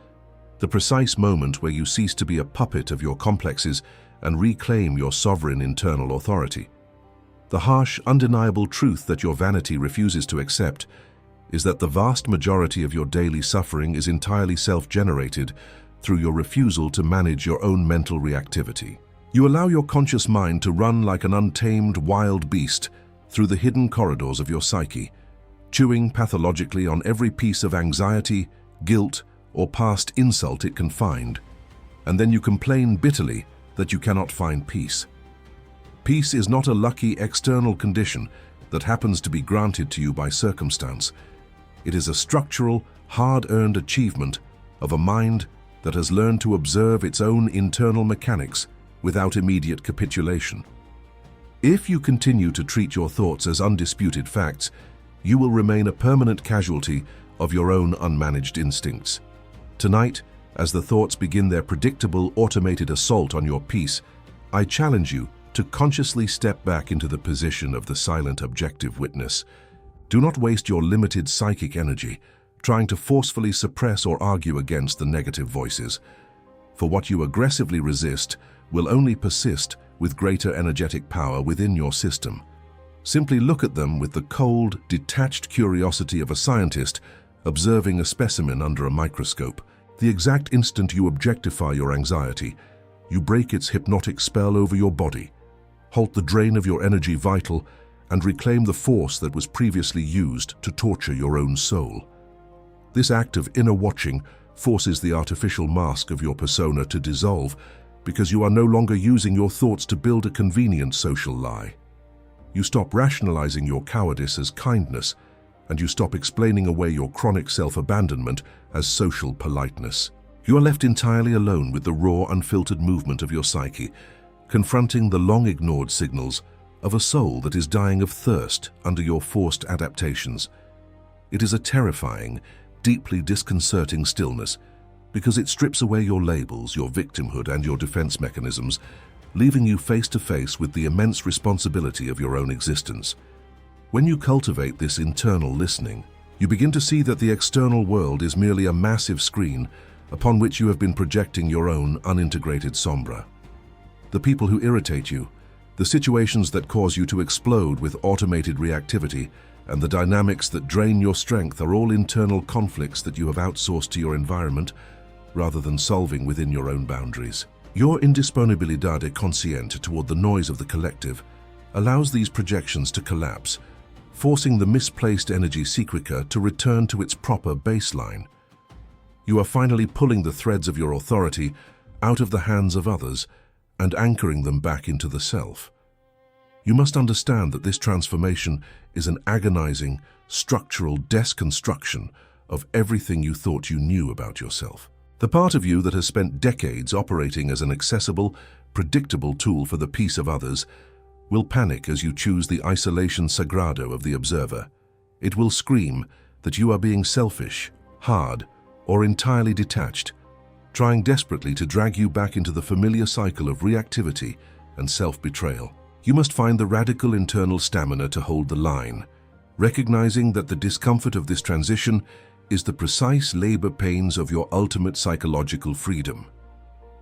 the precise moment where you cease to be a puppet of your complexes and reclaim your sovereign internal authority. The harsh, undeniable truth that your vanity refuses to accept is that the vast majority of your daily suffering is entirely self-generated through your refusal to manage your own mental reactivity. You allow your conscious mind to run like an untamed wild beast through the hidden corridors of your psyche, chewing pathologically on every piece of anxiety, guilt, or past insult it can find, and then you complain bitterly that you cannot find peace. Peace is not a lucky external condition that happens to be granted to you by circumstance. It is a structural, hard-earned achievement of a mind that has learned to observe its own internal mechanics without immediate capitulation. If you continue to treat your thoughts as undisputed facts, you will remain a permanent casualty of your own unmanaged instincts. Tonight, as the thoughts begin their predictable, automated assault on your peace, I challenge you to consciously step back into the position of the silent objective witness. Do not waste your limited psychic energy trying to forcefully suppress or argue against the negative voices, for what you aggressively resist will only persist with greater energetic power within your system. Simply look at them with the cold, detached curiosity of a scientist observing a specimen under a microscope. The exact instant you objectify your anxiety, you break its hypnotic spell over your body, halt the drain of your energy vital, and reclaim the force that was previously used to torture your own soul. This act of inner watching forces the artificial mask of your persona to dissolve because you are no longer using your thoughts to build a convenient social lie. You stop rationalizing your cowardice as kindness, and you stop explaining away your chronic self-abandonment as social politeness. You are left entirely alone with the raw, unfiltered movement of your psyche, confronting the long-ignored signals of a soul that is dying of thirst under your forced adaptations. It is a terrifying, deeply disconcerting stillness because it strips away your labels, your victimhood, and your defense mechanisms, leaving you face to face with the immense responsibility of your own existence. When you cultivate this internal listening, you begin to see that the external world is merely a massive screen upon which you have been projecting your own unintegrated sombra. The people who irritate you, the situations that cause you to explode with automated reactivity, and the dynamics that drain your strength are all internal conflicts that you have outsourced to your environment rather than solving within your own boundaries. Your indisponibilidad consciente toward the noise of the collective allows these projections to collapse, forcing the misplaced energy psychica to return to its proper baseline. You are finally pulling the threads of your authority out of the hands of others and anchoring them back into the self. You must understand that this transformation is an agonizing, structural deconstruction of everything you thought you knew about yourself. The part of you that has spent decades operating as an accessible, predictable tool for the peace of others will panic as you choose the isolation sagrado of the observer. It will scream that you are being selfish, hard, or entirely detached, trying desperately to drag you back into the familiar cycle of reactivity and self-betrayal. You must find the radical internal stamina to hold the line, recognizing that the discomfort of this transition is the precise labor pains of your ultimate psychological freedom.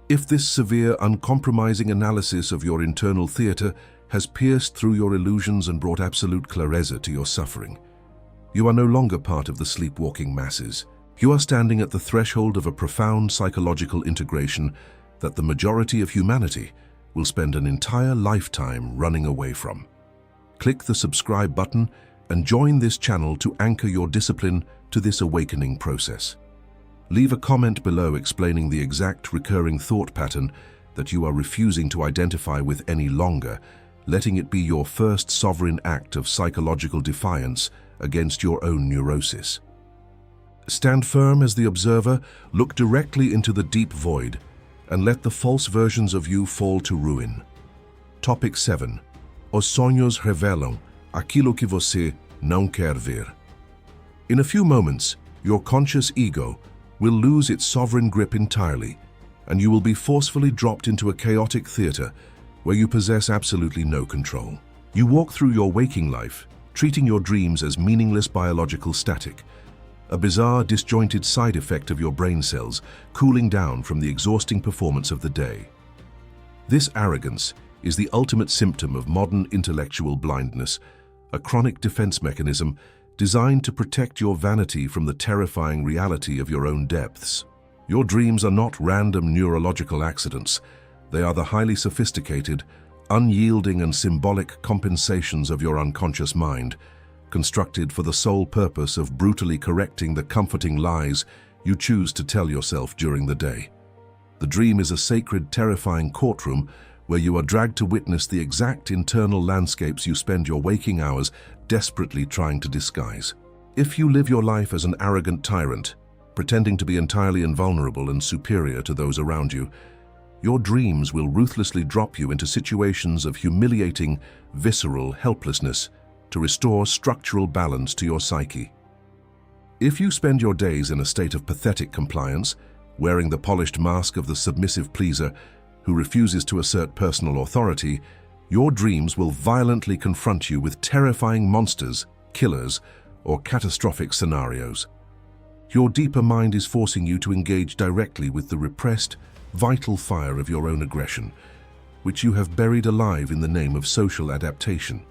If this severe, uncompromising analysis of your internal theater has pierced through your illusions and brought absolute clareza to your suffering, you are no longer part of the sleepwalking masses. You are standing at the threshold of a profound psychological integration that the majority of humanity will spend an entire lifetime running away from. Click the subscribe button and join this channel to anchor your discipline to this awakening process. Leave a comment below explaining the exact recurring thought pattern that you are refusing to identify with any longer, letting it be your first sovereign act of psychological defiance against your own neurosis. Stand firm as the observer, look directly into the deep void, and let the false versions of you fall to ruin. Topic 7. Os sonhos revelam aquilo que você não quer ver. In a few moments, your conscious ego will lose its sovereign grip entirely, and you will be forcefully dropped into a chaotic theater where you possess absolutely no control. You walk through your waking life, treating your dreams as meaningless biological static, a bizarre, disjointed side effect of your brain cells cooling down from the exhausting performance of the day. This arrogance is the ultimate symptom of modern intellectual blindness, a chronic defense mechanism designed to protect your vanity from the terrifying reality of your own depths. Your dreams are not random neurological accidents. They are the highly sophisticated, unyielding and symbolic compensations of your unconscious mind, constructed for the sole purpose of brutally correcting the comforting lies you choose to tell yourself during the day. The dream is a sacred, terrifying courtroom where you are dragged to witness the exact internal landscapes you spend your waking hours desperately trying to disguise. If you live your life as an arrogant tyrant, pretending to be entirely invulnerable and superior to those around you, your dreams will ruthlessly drop you into situations of humiliating, visceral helplessness to restore structural balance to your psyche. If you spend your days in a state of pathetic compliance, wearing the polished mask of the submissive pleaser who refuses to assert personal authority, your dreams will violently confront you with terrifying monsters, killers, or catastrophic scenarios. Your deeper mind is forcing you to engage directly with the repressed, vital fire of your own aggression, which you have buried alive in the name of social adaptation.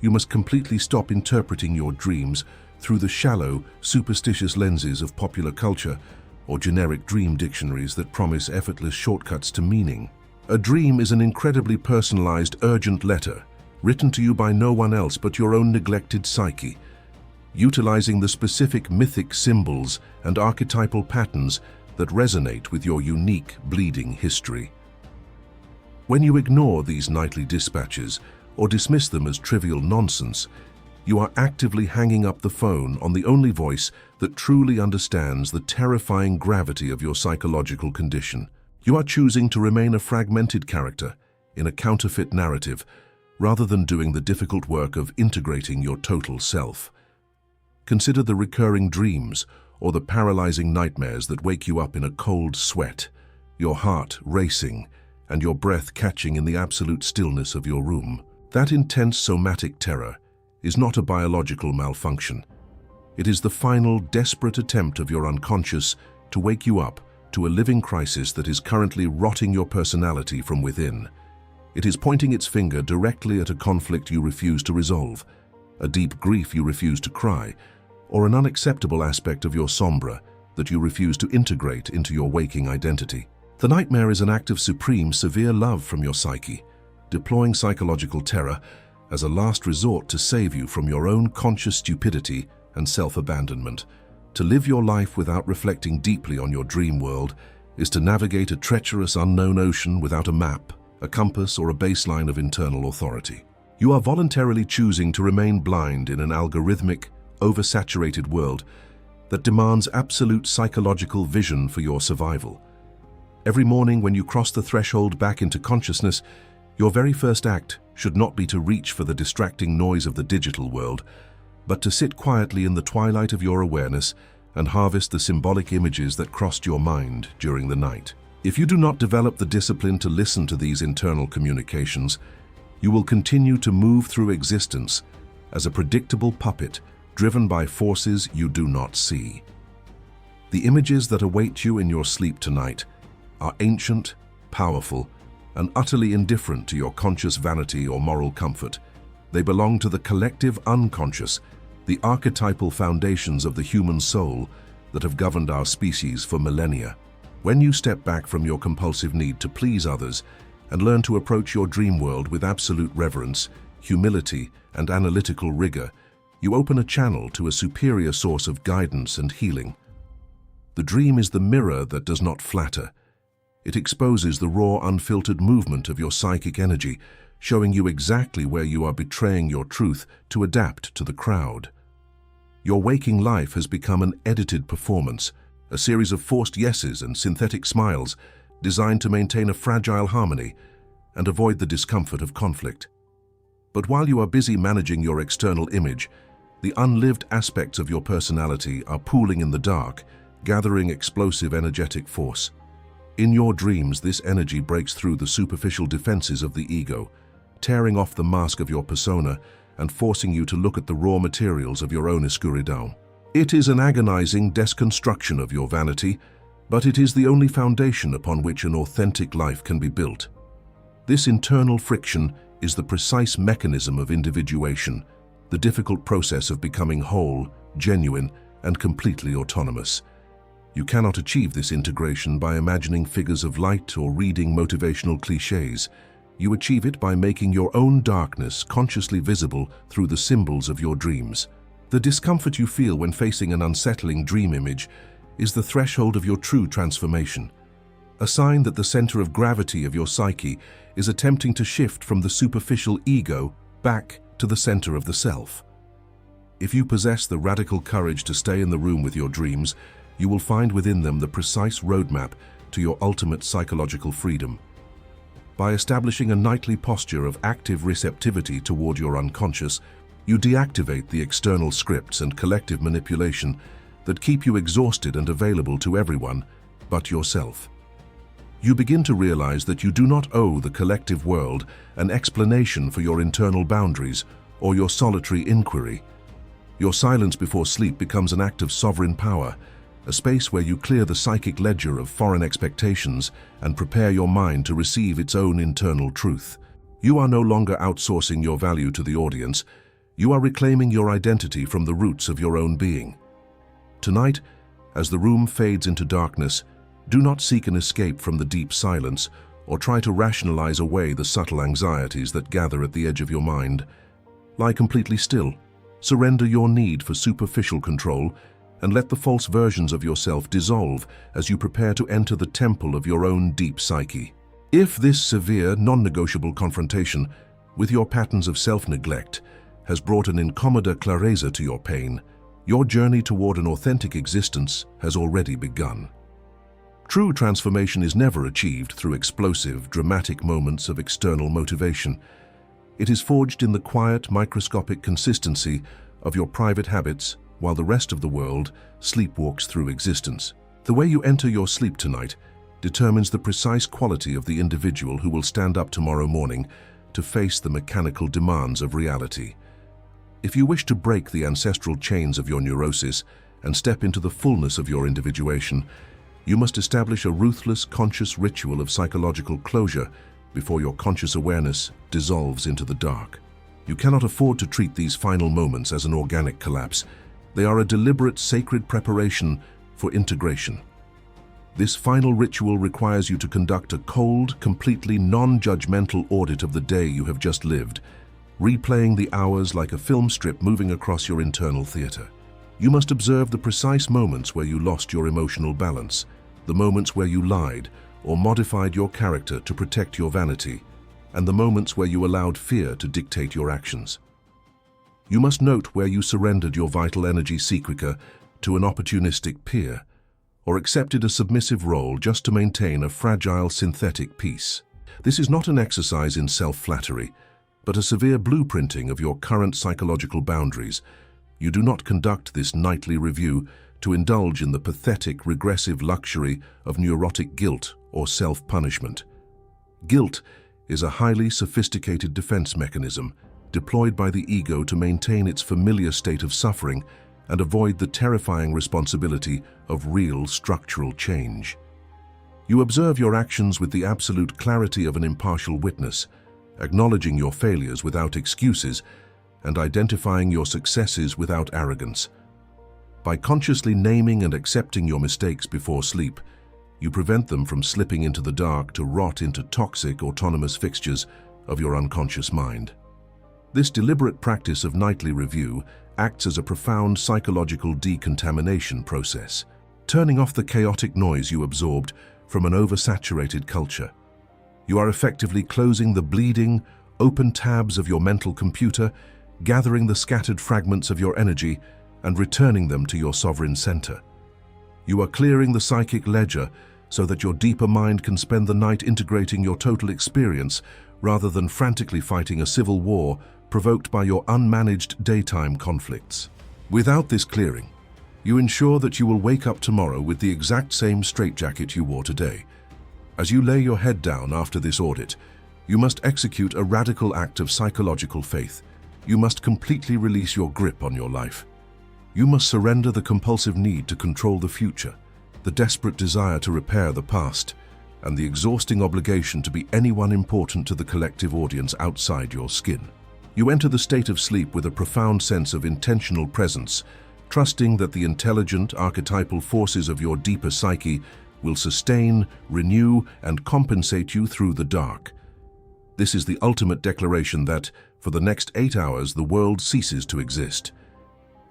You must completely stop interpreting your dreams through the shallow, superstitious lenses of popular culture or generic dream dictionaries that promise effortless shortcuts to meaning. A dream is an incredibly personalized, urgent letter written to you by no one else but your own neglected psyche, utilizing the specific mythic symbols and archetypal patterns that resonate with your unique bleeding history. When you ignore these nightly dispatches or dismiss them as trivial nonsense, you are actively hanging up the phone on the only voice that truly understands the terrifying gravity of your psychological condition. You are choosing to remain a fragmented character in a counterfeit narrative rather than doing the difficult work of integrating your total self. Consider the recurring dreams or the paralyzing nightmares that wake you up in a cold sweat, your heart racing, and your breath catching in the absolute stillness of your room. That intense somatic terror is not a biological malfunction. It is the final, desperate attempt of your unconscious to wake you up to a living crisis that is currently rotting your personality from within. It is pointing its finger directly at a conflict you refuse to resolve, a deep grief you refuse to cry, or an unacceptable aspect of your sombra that you refuse to integrate into your waking identity. The nightmare is an act of supreme, severe love from your psyche, deploying psychological terror as a last resort to save you from your own conscious stupidity and self-abandonment. To live your life without reflecting deeply on your dream world is to navigate a treacherous unknown ocean without a map, a compass, or a baseline of internal authority. You are voluntarily choosing to remain blind in an algorithmic, oversaturated world that demands absolute psychological vision for your survival. Every morning when you cross the threshold back into consciousness, your very first act should not be to reach for the distracting noise of the digital world, but to sit quietly in the twilight of your awareness and harvest the symbolic images that crossed your mind during the night. If you do not develop the discipline to listen to these internal communications, you will continue to move through existence as a predictable puppet driven by forces you do not see. The images that await you in your sleep tonight are ancient, powerful, and utterly indifferent to your conscious vanity or moral comfort. They belong to the collective unconscious, the archetypal foundations of the human soul that have governed our species for millennia. When you step back from your compulsive need to please others and learn to approach your dream world with absolute reverence, humility, and analytical rigor, you open a channel to a superior source of guidance and healing. The dream is the mirror that does not flatter. It exposes the raw, unfiltered movement of your psychic energy, showing you exactly where you are betraying your truth to adapt to the crowd. Your waking life has become an edited performance, a series of forced yeses and synthetic smiles designed to maintain a fragile harmony and avoid the discomfort of conflict. But while you are busy managing your external image, the unlived aspects of your personality are pooling in the dark, gathering explosive energetic force. In your dreams, this energy breaks through the superficial defenses of the ego, tearing off the mask of your persona and forcing you to look at the raw materials of your own escuridão. It is an agonizing deconstruction of your vanity, but it is the only foundation upon which an authentic life can be built. This internal friction is the precise mechanism of individuation, the difficult process of becoming whole, genuine, and completely autonomous. You cannot achieve this integration by imagining figures of light or reading motivational cliches. You achieve it by making your own darkness consciously visible through the symbols of your dreams. The discomfort you feel when facing an unsettling dream image is the threshold of your true transformation, a sign that the center of gravity of your psyche is attempting to shift from the superficial ego back to the center of the self. If you possess the radical courage to stay in the room with your dreams, you will find within them the precise roadmap to your ultimate psychological freedom. By establishing a nightly posture of active receptivity toward your unconscious, you deactivate the external scripts and collective manipulation that keep you exhausted and available to everyone but yourself. You begin to realize that you do not owe the collective world an explanation for your internal boundaries or your solitary inquiry. Your silence before sleep becomes an act of sovereign power, a space where you clear the psychic ledger of foreign expectations and prepare your mind to receive its own internal truth. You are no longer outsourcing your value to the audience. You are reclaiming your identity from the roots of your own being. Tonight, as the room fades into darkness, do not seek an escape from the deep silence or try to rationalize away the subtle anxieties that gather at the edge of your mind. Lie completely still. Surrender your need for superficial control and let the false versions of yourself dissolve as you prepare to enter the temple of your own deep psyche. If this severe, non-negotiable confrontation with your patterns of self-neglect has brought an incommoda clareza to your pain, your journey toward an authentic existence has already begun. True transformation is never achieved through explosive, dramatic moments of external motivation. It is forged in the quiet, microscopic consistency of your private habits while the rest of the world sleepwalks through existence. The way you enter your sleep tonight determines the precise quality of the individual who will stand up tomorrow morning to face the mechanical demands of reality. If you wish to break the ancestral chains of your neurosis and step into the fullness of your individuation, you must establish a ruthless, conscious ritual of psychological closure before your conscious awareness dissolves into the dark. You cannot afford to treat these final moments as an organic collapse. They are a deliberate, sacred preparation for integration. This final ritual requires you to conduct a cold, completely non-judgmental audit of the day you have just lived, replaying the hours like a film strip moving across your internal theater. You must observe the precise moments where you lost your emotional balance, the moments where you lied or modified your character to protect your vanity, and the moments where you allowed fear to dictate your actions. You must note where you surrendered your vital energy seeker to an opportunistic peer, or accepted a submissive role just to maintain a fragile synthetic peace. This is not an exercise in self-flattery, but a severe blueprinting of your current psychological boundaries. You do not conduct this nightly review to indulge in the pathetic, regressive luxury of neurotic guilt or self-punishment. Guilt is a highly sophisticated defense mechanism deployed by the ego to maintain its familiar state of suffering and avoid the terrifying responsibility of real structural change. You observe your actions with the absolute clarity of an impartial witness, acknowledging your failures without excuses and identifying your successes without arrogance. By consciously naming and accepting your mistakes before sleep, you prevent them from slipping into the dark to rot into toxic, autonomous fixtures of your unconscious mind. This deliberate practice of nightly review acts as a profound psychological decontamination process, turning off the chaotic noise you absorbed from an oversaturated culture. You are effectively closing the bleeding, open tabs of your mental computer, gathering the scattered fragments of your energy and returning them to your sovereign center. You are clearing the psychic ledger so that your deeper mind can spend the night integrating your total experience rather than frantically fighting a civil war provoked by your unmanaged daytime conflicts. Without this clearing, you ensure that you will wake up tomorrow with the exact same straitjacket you wore today. As you lay your head down after this audit, you must execute a radical act of psychological faith. You must completely release your grip on your life. You must surrender the compulsive need to control the future, the desperate desire to repair the past, and the exhausting obligation to be anyone important to the collective audience outside your skin. You enter the state of sleep with a profound sense of intentional presence, trusting that the intelligent, archetypal forces of your deeper psyche will sustain, renew, and compensate you through the dark. This is the ultimate declaration that, for the next 8 hours, the world ceases to exist.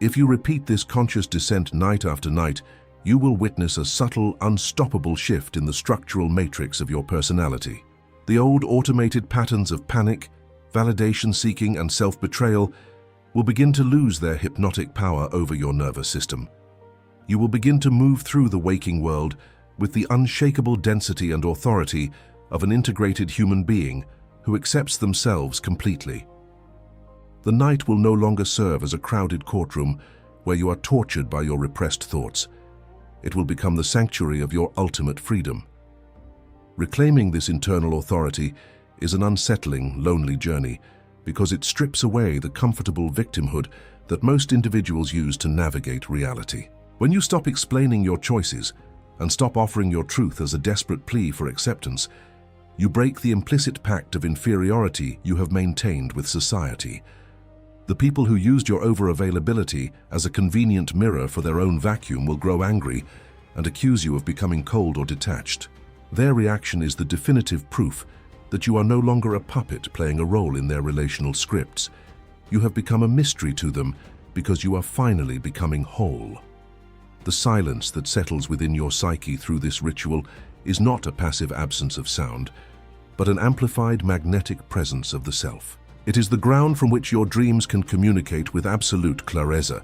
If you repeat this conscious descent night after night, you will witness a subtle, unstoppable shift in the structural matrix of your personality. The old automated patterns of panic, validation-seeking, and self-betrayal will begin to lose their hypnotic power over your nervous system. You will begin to move through the waking world with the unshakable density and authority of an integrated human being who accepts themselves completely. The night will no longer serve as a crowded courtroom where you are tortured by your repressed thoughts. It will become the sanctuary of your ultimate freedom. Reclaiming this internal authority is an unsettling, lonely journey because it strips away the comfortable victimhood that most individuals use to navigate reality. When you stop explaining your choices and stop offering your truth as a desperate plea for acceptance, you break the implicit pact of inferiority you have maintained with society. The people who used your over-availability as a convenient mirror for their own vacuum will grow angry and accuse you of becoming cold or detached. Their reaction is the definitive proof that you are no longer a puppet playing a role in their relational scripts. You have become a mystery to them because you are finally becoming whole. The silence that settles within your psyche through this ritual is not a passive absence of sound, but an amplified magnetic presence of the self. It is the ground from which your dreams can communicate with absolute clareza,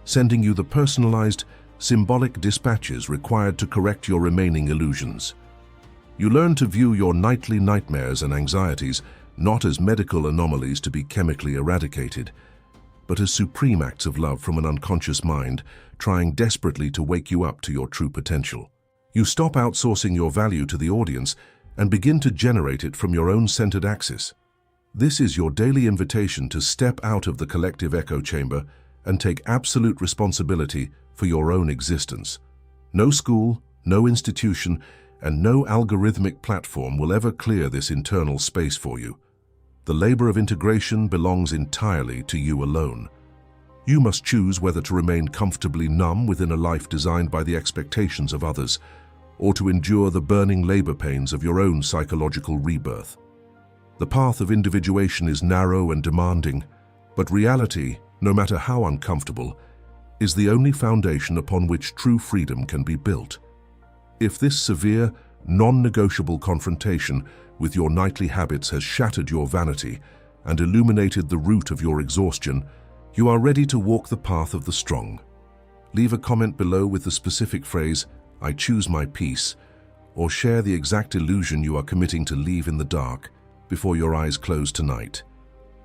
sending you the personalized, symbolic dispatches required to correct your remaining illusions. You learn to view your nightly nightmares and anxieties not as medical anomalies to be chemically eradicated, but as supreme acts of love from an unconscious mind trying desperately to wake you up to your true potential. You stop outsourcing your value to the audience and begin to generate it from your own centered axis. This is your daily invitation to step out of the collective echo chamber and take absolute responsibility for your own existence. No school, no institution, and no algorithmic platform will ever clear this internal space for you. The labor of integration belongs entirely to you alone. You must choose whether to remain comfortably numb within a life designed by the expectations of others, or to endure the burning labor pains of your own psychological rebirth. The path of individuation is narrow and demanding, but reality, no matter how uncomfortable, is the only foundation upon which true freedom can be built. If this severe, non-negotiable confrontation with your nightly habits has shattered your vanity and illuminated the root of your exhaustion, you are ready to walk the path of the strong. Leave a comment below with the specific phrase, "I choose my peace," or share the exact illusion you are committing to leave in the dark before your eyes close tonight.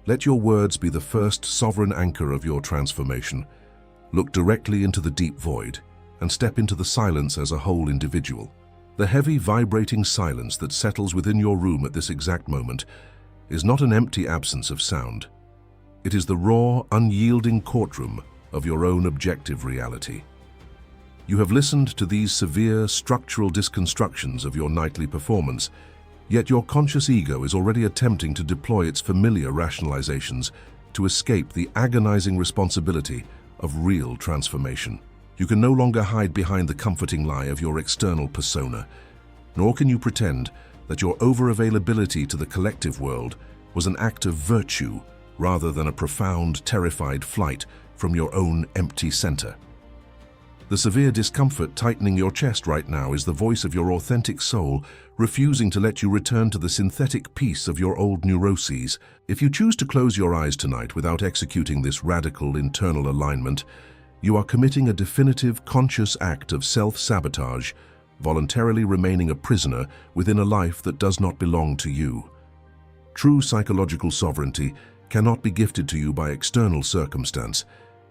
Let your words be the first sovereign anchor of your transformation. Look directly into the deep void and step into the silence as a whole individual. The heavy, vibrating silence that settles within your room at this exact moment is not an empty absence of sound. It is the raw, unyielding courtroom of your own objective reality. You have listened to these severe, structural deconstructions of your nightly performance, yet your conscious ego is already attempting to deploy its familiar rationalizations to escape the agonizing responsibility of real transformation. You can no longer hide behind the comforting lie of your external persona, nor can you pretend that your over-availability to the collective world was an act of virtue rather than a profound, terrified flight from your own empty center. The severe discomfort tightening your chest right now is the voice of your authentic soul, refusing to let you return to the synthetic peace of your old neuroses. If you choose to close your eyes tonight without executing this radical internal alignment, you are committing a definitive conscious act of self-sabotage, voluntarily remaining a prisoner within a life that does not belong to you. True psychological sovereignty cannot be gifted to you by external circumstance.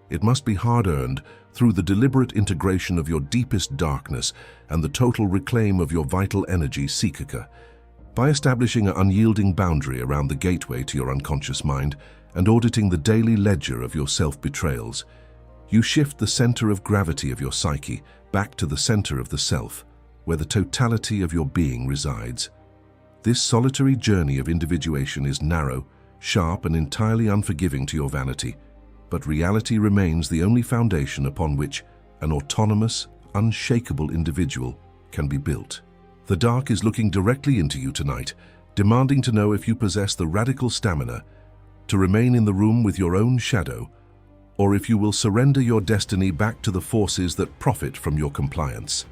It must be hard-earned through the deliberate integration of your deepest darkness and the total reclaim of your vital energy, Sikaka. By establishing an unyielding boundary around the gateway to your unconscious mind and auditing the daily ledger of your self-betrayals, you shift the center of gravity of your psyche back to the center of the self, where the totality of your being resides. This solitary journey of individuation is narrow, sharp, and entirely unforgiving to your vanity, but reality remains the only foundation upon which an autonomous, unshakable individual can be built. The dark is looking directly into you tonight, demanding to know if you possess the radical stamina to remain in the room with your own shadow, or if you will surrender your destiny back to the forces that profit from your compliance.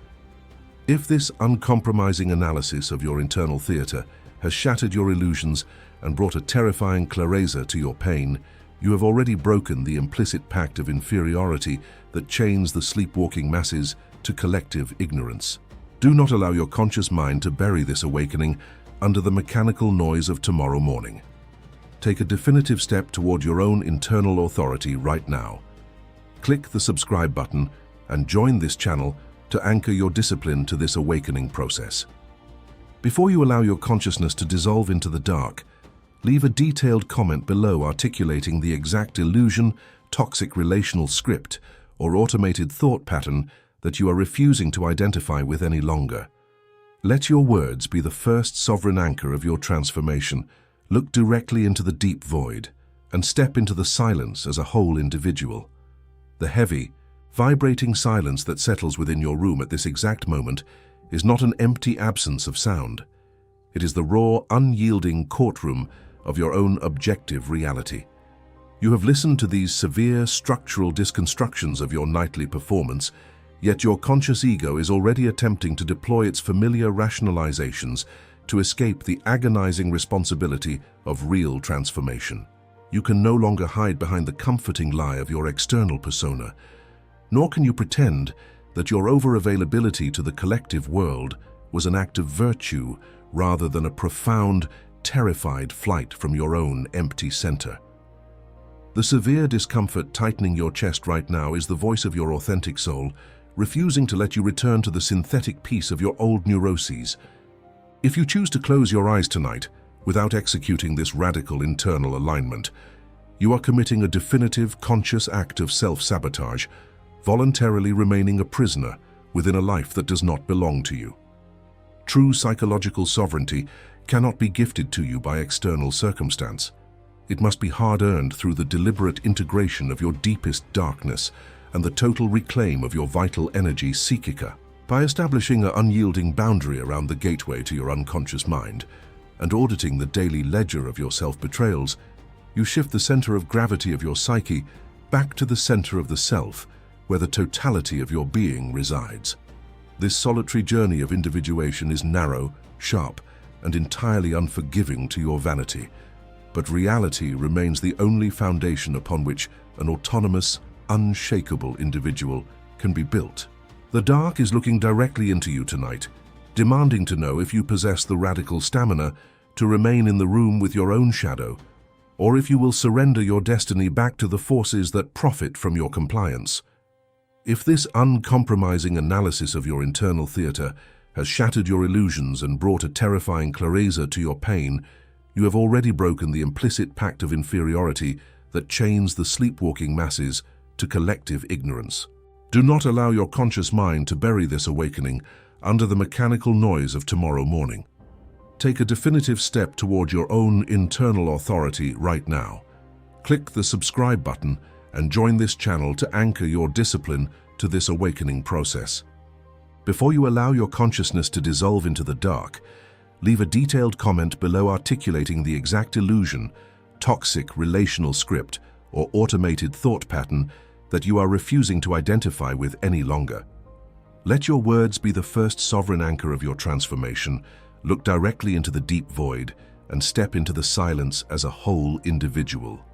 If this uncompromising analysis of your internal theater has shattered your illusions and brought a terrifying clareza to your pain, you have already broken the implicit pact of inferiority that chains the sleepwalking masses to collective ignorance. Do not allow your conscious mind to bury this awakening under the mechanical noise of tomorrow morning. Take a definitive step toward your own internal authority right now. Click the subscribe button and join this channel to anchor your discipline to this awakening process. Before you allow your consciousness to dissolve into the dark, leave a detailed comment below articulating the exact illusion, toxic relational script, or automated thought pattern that you are refusing to identify with any longer. Let your words be the first sovereign anchor of your transformation. Look directly into the deep void and step into the silence as a whole individual. The heavy, vibrating silence that settles within your room at this exact moment is not an empty absence of sound. It is the raw, unyielding courtroom of your own objective reality. You have listened to these severe structural disconstructions of your nightly performance, yet your conscious ego is already attempting to deploy its familiar rationalizations to escape the agonizing responsibility of real transformation. You can no longer hide behind the comforting lie of your external persona, nor can you pretend that your over-availability to the collective world was an act of virtue rather than a profound, terrified flight from your own empty center. The severe discomfort tightening your chest right now is the voice of your authentic soul, refusing to let you return to the synthetic peace of your old neuroses. If you choose to close your eyes tonight without executing this radical internal alignment, you are committing a definitive, conscious act of self-sabotage, voluntarily remaining a prisoner within a life that does not belong to you. True psychological sovereignty cannot be gifted to you by external circumstance. It must be hard-earned through the deliberate integration of your deepest darkness and the total reclaim of your vital energy, psychika. By establishing an unyielding boundary around the gateway to your unconscious mind and auditing the daily ledger of your self-betrayals, you shift the center of gravity of your psyche back to the center of the self, where the totality of your being resides. This solitary journey of individuation is narrow, sharp, and entirely unforgiving to your vanity, but reality remains the only foundation upon which an autonomous, unshakable individual can be built. The dark is looking directly into you tonight, demanding to know if you possess the radical stamina to remain in the room with your own shadow, or if you will surrender your destiny back to the forces that profit from your compliance. If this uncompromising analysis of your internal theater has shattered your illusions and brought a terrifying clareza to your pain, you have already broken the implicit pact of inferiority that chains the sleepwalking masses to collective ignorance. Do not allow your conscious mind to bury this awakening under the mechanical noise of tomorrow morning. Take a definitive step toward your own internal authority right now. Click the subscribe button and join this channel to anchor your discipline to this awakening process. Before you allow your consciousness to dissolve into the dark, leave a detailed comment below articulating the exact illusion, toxic relational script, or automated thought pattern that you are refusing to identify with any longer. Let your words be the first sovereign anchor of your transformation. Look directly into the deep void and step into the silence as a whole individual.